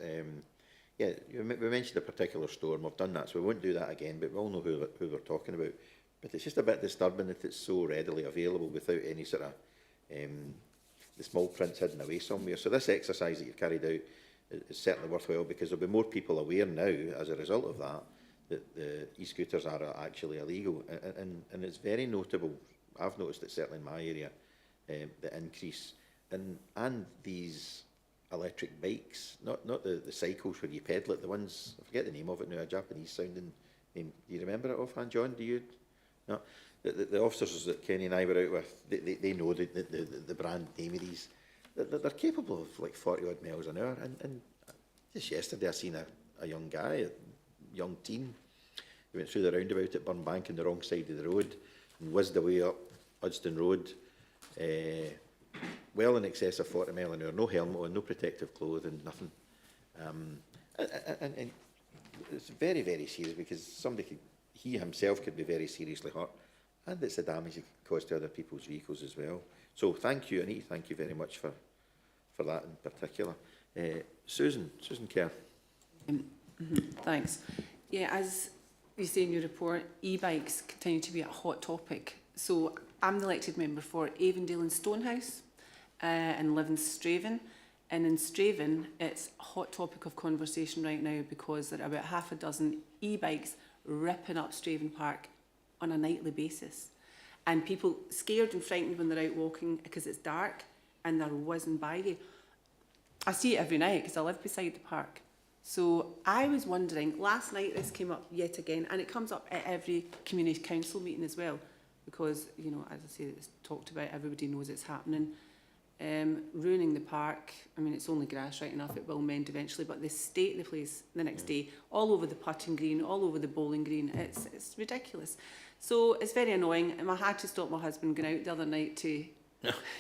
We mentioned a particular store, and we've done that, so we won't do that again, but we all know who we're talking about. But it's just a bit disturbing that it's so readily available without any sort of the small print's hidden away somewhere. So this exercise that you've carried out is certainly worthwhile, because there'll be more people aware now as a result of that, that the e-scooters are actually illegal. And it's very notable. I've noticed it certainly in my area, the increase. And these electric bikes, not the cycles where you pedal it, the ones, I forget the name of it now, a Japanese sounding name. Do you remember it offhand, John? Do you? No. The officers that Kenny and I were out with, they know the brand name of these. They're capable of like 40 odd miles an hour. And just yesterday I seen a young guy, a young teen, who went through the roundabout at Burnbank on the wrong side of the road and whizzed away up Udston Road, well in excess of 40 miles an hour, no helmet on, no protective clothing, nothing. And it's very, very serious, because somebody could, he himself could be very seriously hurt, and it's the damage it could cause to other people's vehicles as well. So thank you, Anita, thank you very much for that in particular. Susan Kerr. Thanks. Yeah, as you say in your report, e-bikes continue to be a hot topic. So I'm the elected member for Avondale and Stonehouse and live in Straven. And in Straven, it's a hot topic of conversation right now, because there are about half a dozen e-bikes ripping up Straven Park on a nightly basis. And people scared and frightened when they're out walking because it's dark and they're whizzing by you. I see it every night because I live beside the park. So I was wondering, last night this came up yet again, and it comes up at every community council meeting as well, because, you know, as I say, it's talked about, everybody knows it's happening. Ruining the park, I mean, it's only grass right enough, it will mend eventually, but the state of the place the next day, all over the putting green, all over the bowling green, it's ridiculous. So it's very annoying, and I had to stop my husband going out the other night to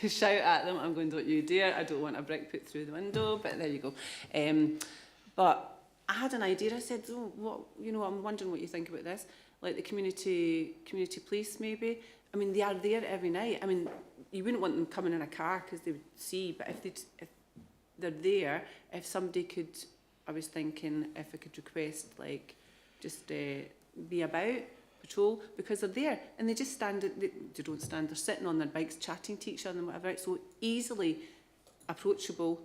shout at them. I'm going, don't you dare, I don't want a brick put through the window, but there you go. But I had an idea. I said, oh, what, you know, I'm wondering what you think about this. Like the community police, maybe. I mean, they are there every night. I mean, you wouldn't want them coming in a car because they would see, but if they're there, if somebody could, I was thinking if I could request, like, just be about, patrol, because they're there and they just stand, they don't stand, they're sitting on their bikes chatting to each other and whatever. It's so easily approachable,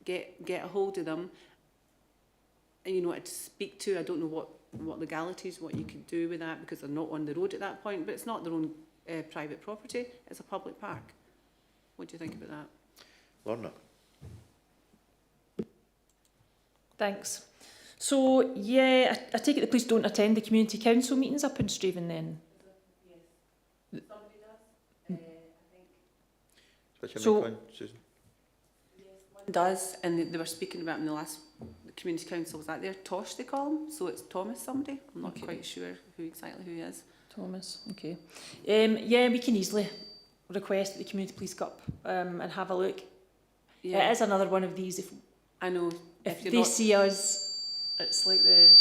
get a hold of them. And you know what to speak to. I don't know what legalities, what you could do with that, because they're not on the road at that point, but it's not their own private property, it's a public park. What do you think about that? Lorna. Thanks. So, yeah, I take it the police don't attend the community council meetings up in Straven then? Yes. Somebody does. I think. What's your So- mic on, Susan? One does, and they were speaking about in the last community council, was that there? Tosh, they call him, so it's Thomas somebody. I'm not quite sure exactly who he is. Thomas, okay. Yeah, we can easily request that the community police go up and have a look. Yeah, It is another one of these. If I know. if you're they not- see us, it's like the...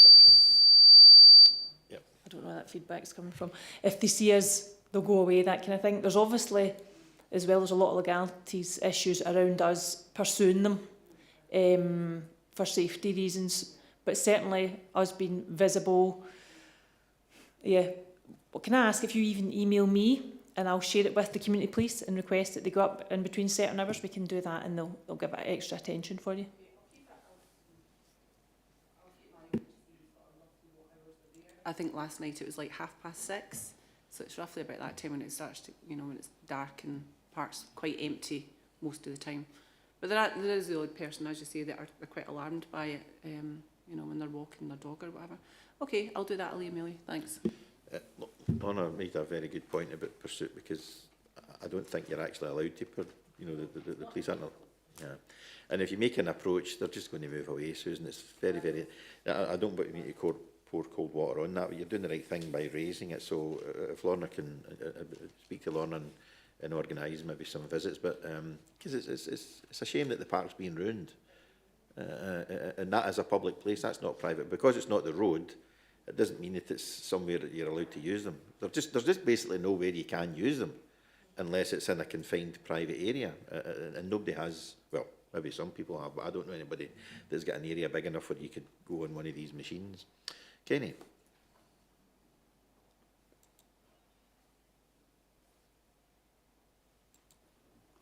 Yep. I don't know where that feedback's coming from. If they see us, they'll go away, that kind of thing. There's obviously, as well as a lot of legalities issues around us pursuing them for safety reasons, but certainly us being visible. Yeah. Well, can I ask if you even email me and I'll share it with the community police and request that they go up in between certain hours? We can do that and they'll give it extra attention for you. I think last night it was like 6:30, so it's roughly about that time when it starts to, you know, when it's dark and park's quite empty most of the time. But there is the odd person, as you say, that are quite alarmed by it, you know, when they're walking their dog or whatever. Okay, I'll do that, I'll email you, thanks. Lorna made a very good point about pursuit, because I don't think you're actually allowed to, you know, the police aren't. Yeah. And if you make an approach, they're just going to move away, Susan. It's very, very... I don't want you to pour cold water on that, but you're doing the right thing by raising it. So if Lorna can speak to Lorna and organise maybe some visits, but because it's a shame that the park's being ruined, and that is a public place, that's not private. Because it's not the road, it doesn't mean that it's somewhere that you're allowed to use them. There's just basically nowhere you can use them unless it's in a confined private area, and nobody has, well, maybe some people have, but I don't know anybody that's got an area big enough where you could go on one of these machines. Kenny?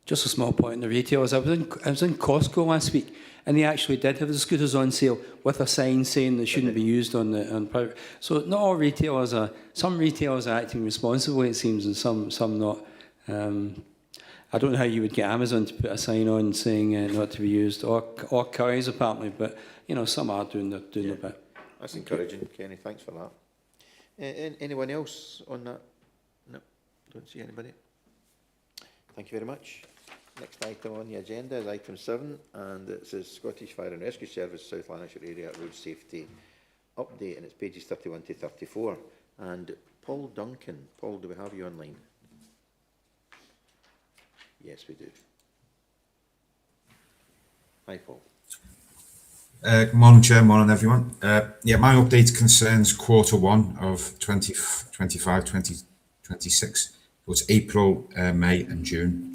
Just a small point in the retailers. I was in Costco last week, and they actually did have the scooters on sale with a sign saying they shouldn't be used on private. So not all retailers are. Some retailers are acting responsibly, it seems, and some not. I don't know how you would get Amazon to put a sign on saying not to be used, or Currys apparently, but you know, some are doing their bit. That's encouraging, Kenny. Thanks for that. Anyone else on that? No, don't see anybody. Thank you very much. Next item on the agenda is item 7, and it says Scottish Fire and Rescue Service South Lanarkshire Area Road Safety Update, and it's pages 31 to 34. And Paul Duncan. Paul, do we have you online? Yes, we do. Hi, Paul. Good morning, Chair. Morning, everyone. Yeah, my update concerns Q1 of 2025-2026. So it's April, May and June.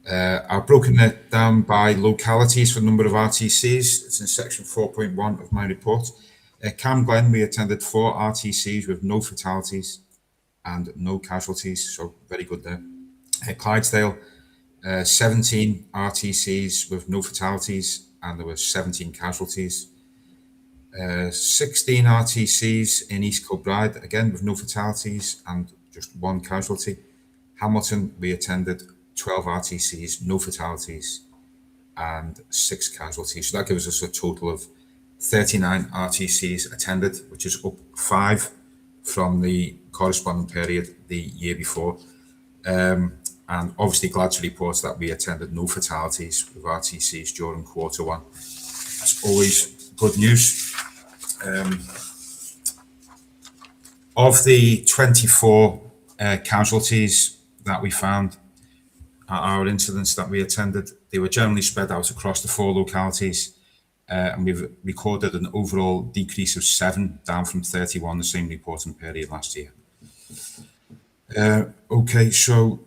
I've broken it down by localities for the number of RTCs. It's in section 4.1 of my report. Cam Glen, we attended 4 RTCs with no fatalities and no casualties, so very good there. Clydesdale, 17 RTCs with no fatalities, and there were 17 casualties. 16 RTCs in East Kilbride, again with no fatalities and just 1 casualty. Hamilton, we attended 12 RTCs, no fatalities and 6 casualties. So that gives us a total of 39 RTCs attended, which is up 5 from the corresponding period the year before. And obviously glad to report that we attended no fatalities with RTCs during Q1. That's always good news. Of the 24 casualties that we found at our incidents that we attended, they were generally spread out across the 4 localities, and we've recorded an overall decrease of 7, down from 31 the same reporting period last year. Okay, so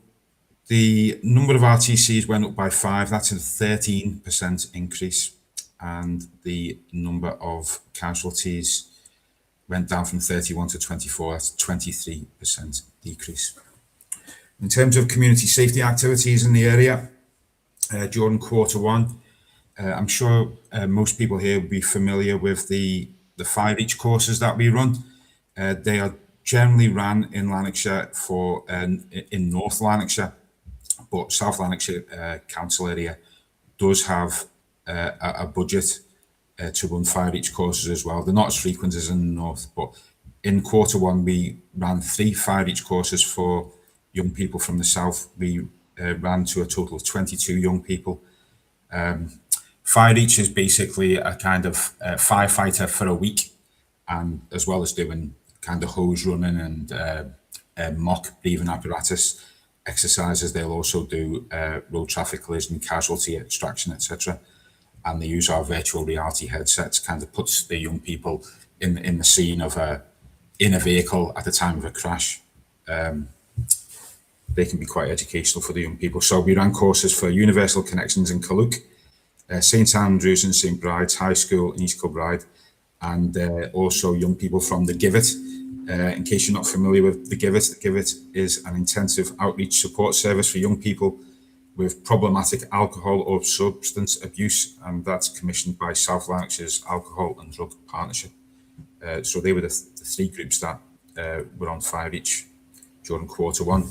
the number of RTCs went up by 5, that's a 13% increase, and the number of casualties went down from 31 to 24, that's a 23% decrease. In terms of community safety activities in the area during Q1, I'm sure most people here will be familiar with the 5 each courses that we run. They are generally ran in Lanarkshire in North Lanarkshire, but South Lanarkshire Council area does have a budget to run 5 each courses as well. They're not as frequent as in the North, but in Q1 we ran 3 5 each courses for young people from the South. We ran to a total of 22 young people. 5 each is basically a kind of firefighter for a week, and as well as doing kind of hose running and mock breathing apparatus exercises, they'll also do road traffic collision, casualty extraction, etc. And they use our virtual reality headsets, kind of puts the young people in the scene of in a vehicle at the time of a crash. They can be quite educational for the young people. So we ran courses for Universal Connections in Kaluk, St Andrews and St Bride's High School in East Kilbride, and also young people from the Givet. In case you're not familiar with the Givet is an intensive outreach support service for young people with problematic alcohol or substance abuse, and that's commissioned by South Lanarkshire's Alcohol and Drug Partnership. So they were the 3 groups that were on 5 each during Q1.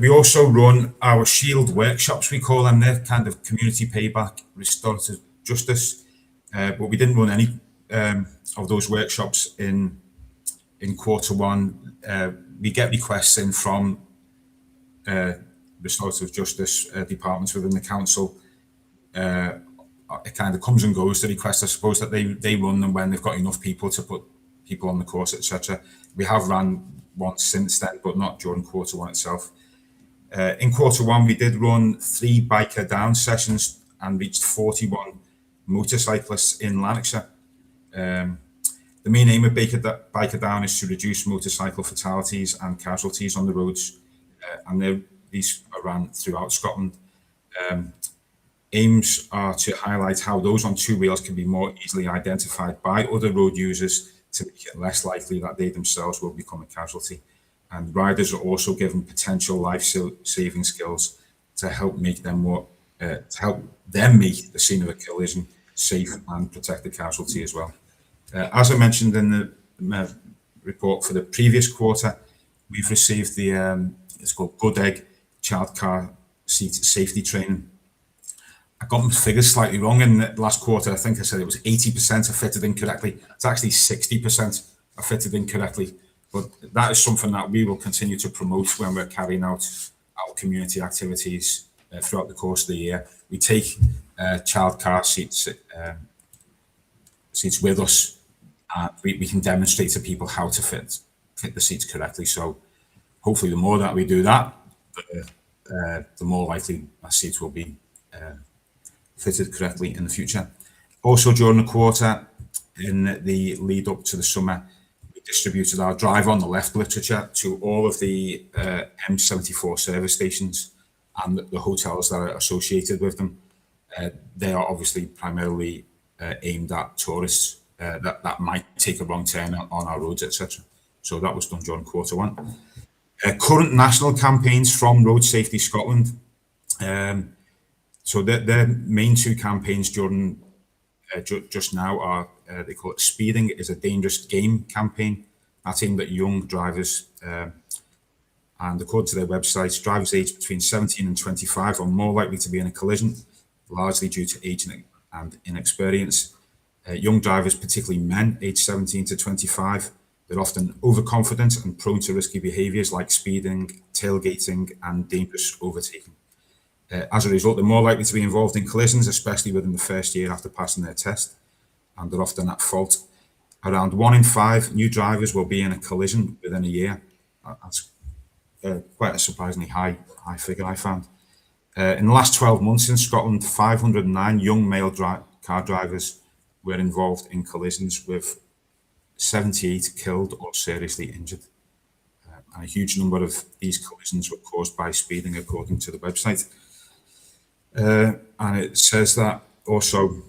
We also run our SHIELD workshops, we call them. They're kind of community payback, restorative justice, but we didn't run any of those workshops in Q1. We get requests in from restorative justice departments within the council. It kind of comes and goes, the request, I suppose, that they run them when they've got enough people to put people on the course, etc. We have ran once since then, but not during Q1 itself. In Q1, we did run 3 biker down sessions and reached 41 motorcyclists in Lanarkshire. The main aim of biker down is to reduce motorcycle fatalities and casualties on the roads, and these are ran throughout Scotland. Aims are to highlight how those on 2 wheels can be more easily identified by other road users to make it less likely that they themselves will become a casualty. And riders are also given potential life-saving skills to help make them make the scene of a collision safe and protect the casualty as well. As I mentioned in the report for the previous quarter, we've received the it's called Good Egg Child Car Seat Safety Training. I got my figures slightly wrong in the last quarter. I think I said it was 80% are fitted incorrectly. It's actually 60% are fitted incorrectly. But that is something that we will continue to promote when we're carrying out our community activities throughout the course of the year. We take child car seats with us. We can demonstrate to people how to fit the seats correctly. So hopefully the more that we do that, the more likely our seats will be fitted correctly in the future. Also during the quarter, in the lead up to the summer, we distributed our Drive on the Left literature to all of the M74 service stations and the hotels that are associated with them. They are obviously primarily aimed at tourists that might take a wrong turn on our roads, etc. So that was done during quarter one. Current national campaigns from Road Safety Scotland. So their main two campaigns during just now are, they call it Speeding is a Dangerous Game campaign. That's aimed at young drivers. And according to their websites, drivers aged between 17 and 25 are more likely to be in a collision, largely due to age and inexperience. Young drivers, particularly men aged 17 to 25, they're often overconfident and prone to risky behaviours like speeding, tailgating and dangerous overtaking. As a result, they're more likely to be involved in collisions, especially within the first year after passing their test, and they're often at fault. Around 1 in 5 new drivers will be in a collision within a year. That's quite a surprisingly high figure, I found. In the last 12 months in Scotland, 509 young male car drivers were involved in collisions, with 78 killed or seriously injured. And a huge number of these collisions were caused by speeding, according to the website. And it says that also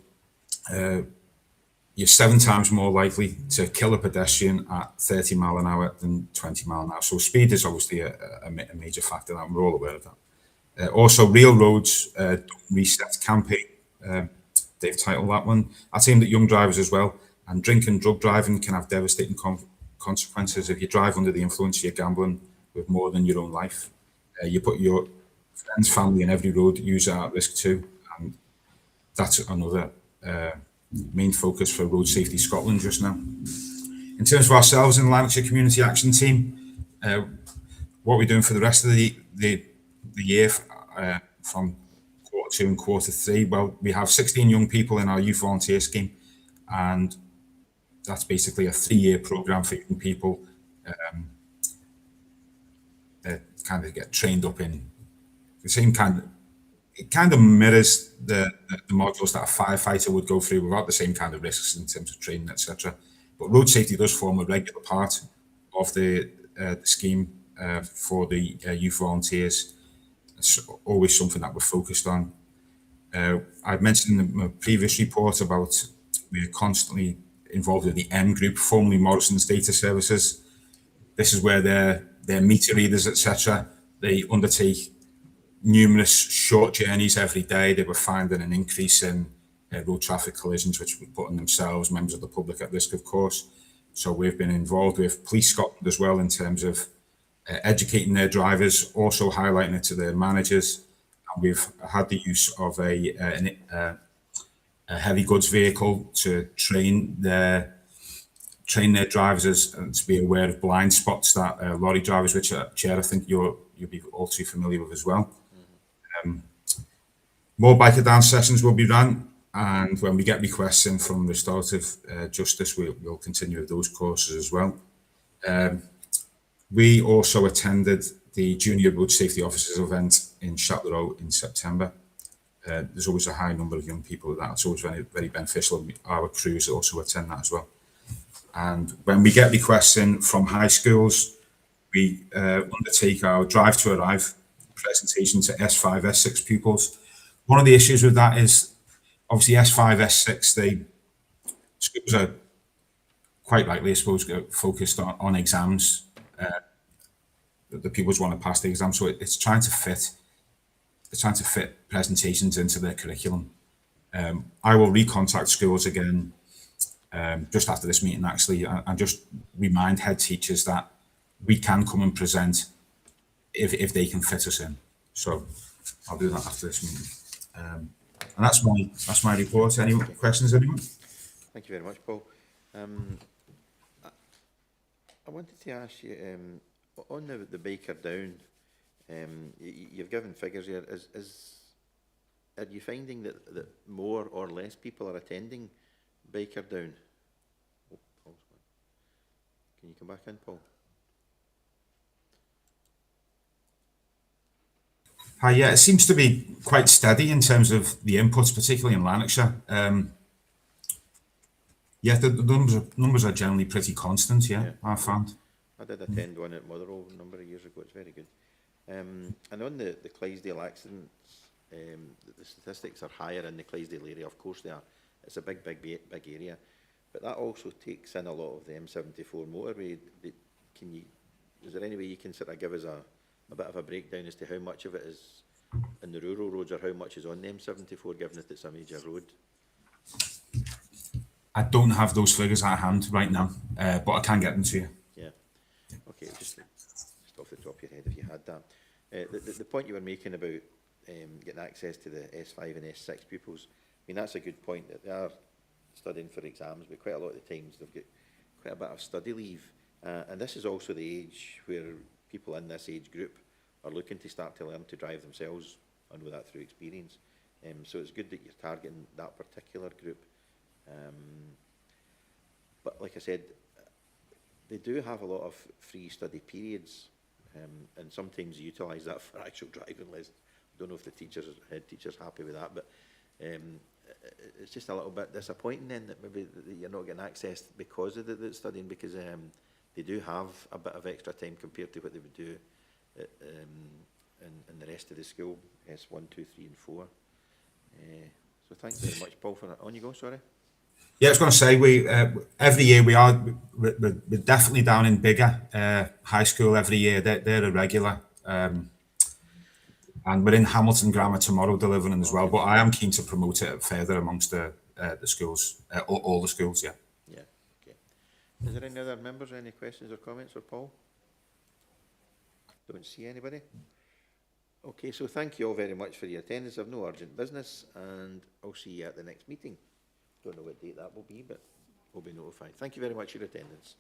you're 7 times more likely to kill a pedestrian at 30 mile an hour than 20 mile an hour. So speed is obviously a major factor, and we're all aware of that. Also, Real Roads Don't Reset campaign, they've titled that one. That's aimed at young drivers as well. And drink and drug driving can have devastating consequences. If you drive under the influence, you're gambling with more than your own life. You put your friends, family and every road user at risk too. And that's another main focus for Road Safety Scotland just now. In terms of ourselves in the Lanarkshire Community Action Team, what we're doing for the rest of the year from quarter 2 and quarter 3, well, we have 16 young people in our youth volunteer scheme, and that's basically a 3-year program for young people that kind of get trained up in the same it kind of mirrors the modules that a firefighter would go through without the same kind of risks in terms of training, etc. But road safety does form a regular part of the scheme for the youth volunteers. It's always something that we're focused on. I've mentioned in my previous report about we're constantly involved with the M Group, formerly Morrison's Data Services. This is where their meter readers, etc., they undertake numerous short journeys every day. They were finding an increase in road traffic collisions, which were putting themselves, members of the public, at risk, of course. So we've been involved with Police Scotland as well in terms of educating their drivers, also highlighting it to their managers. And we've had the use of a heavy goods vehicle to train their drivers and to be aware of blind spots that lorry drivers, which Chair, I think you'll be all too familiar with as well. More biker-down sessions will be run, and when we get requests in from restorative justice, we'll continue with those courses as well. We also attended the Junior Road Safety Officers event in Châtellerault in September. There's always a high number of young people with that. It's always very, very beneficial. Our crews also attend that as well. And when we get requests in from high schools, we undertake our Drive to Arrive presentation to S5, S6 pupils. One of the issues with that is obviously S5, S6, schools are quite rightly, I suppose, focused on exams. The pupils want to pass the exam, so it's trying to fit trying to fit presentations into their curriculum. I will recontact schools again just after this meeting, actually, and just remind head teachers that we can come and present if they can fit us in. So I'll do that after this meeting. And that's my report. Any questions, anyone? Thank you very much, Paul. I wanted to ask you, on the Baker Down, you've given figures here. Are you finding that more or less people are attending Baker Down? Oh, Paul's gone. Can you come back in, Paul? Hi, yeah, it seems to be quite steady in terms of the inputs, particularly in Lanarkshire. Yeah, the numbers are generally pretty constant, yeah. I've found. I did attend one at Motherwell a number of years ago. It's very good. And on the Clydesdale accidents, the statistics are higher in the Clydesdale area. Of course they are. It's a big area. But that also takes in a lot of the M74 motorway. Is there any way you can sort of give us a bit of a breakdown as to how much of it is in the rural roads or how much is on the M74, given that it's a major road? I don't have those figures at hand right now, but I can get them to you. Yeah. Okay, just off the top of your head if you had that. The point you were making about getting access to the S5 and S6 pupils, I mean, that's a good point, that they are studying for exams, but quite a lot of the times they've got quite a bit of study leave. And this is also the age where people in this age group are looking to start to learn to drive themselves, and with that through experience. So it's good that you're targeting that particular group. But like I said, they do have a lot of free study periods, and sometimes utilise that for actual driving lessons. I don't know if the head teacher's happy with that, but it's just a little bit disappointing then that maybe that you're not getting access because of the studying, because they do have a bit of extra time compared to what they would do in the rest of the school, S1, 2, 3 and 4. So thanks very much, Paul, for that. On you go, sorry. Yeah, I was going to say, we every year we're definitely down in Biggar High School every year. They're a regular, and we're in Hamilton Grammar tomorrow delivering as well. But I am keen to promote it further amongst the schools, all the schools. Yeah. Yeah. Okay. Is there any other members? Any questions or comments for Paul? Don't see anybody. Okay, so thank you all very much for your attendance. I have no urgent business, and I'll see you at the next meeting. Don't know what date that will be, but we'll be notified. Thank you very much for your attendance.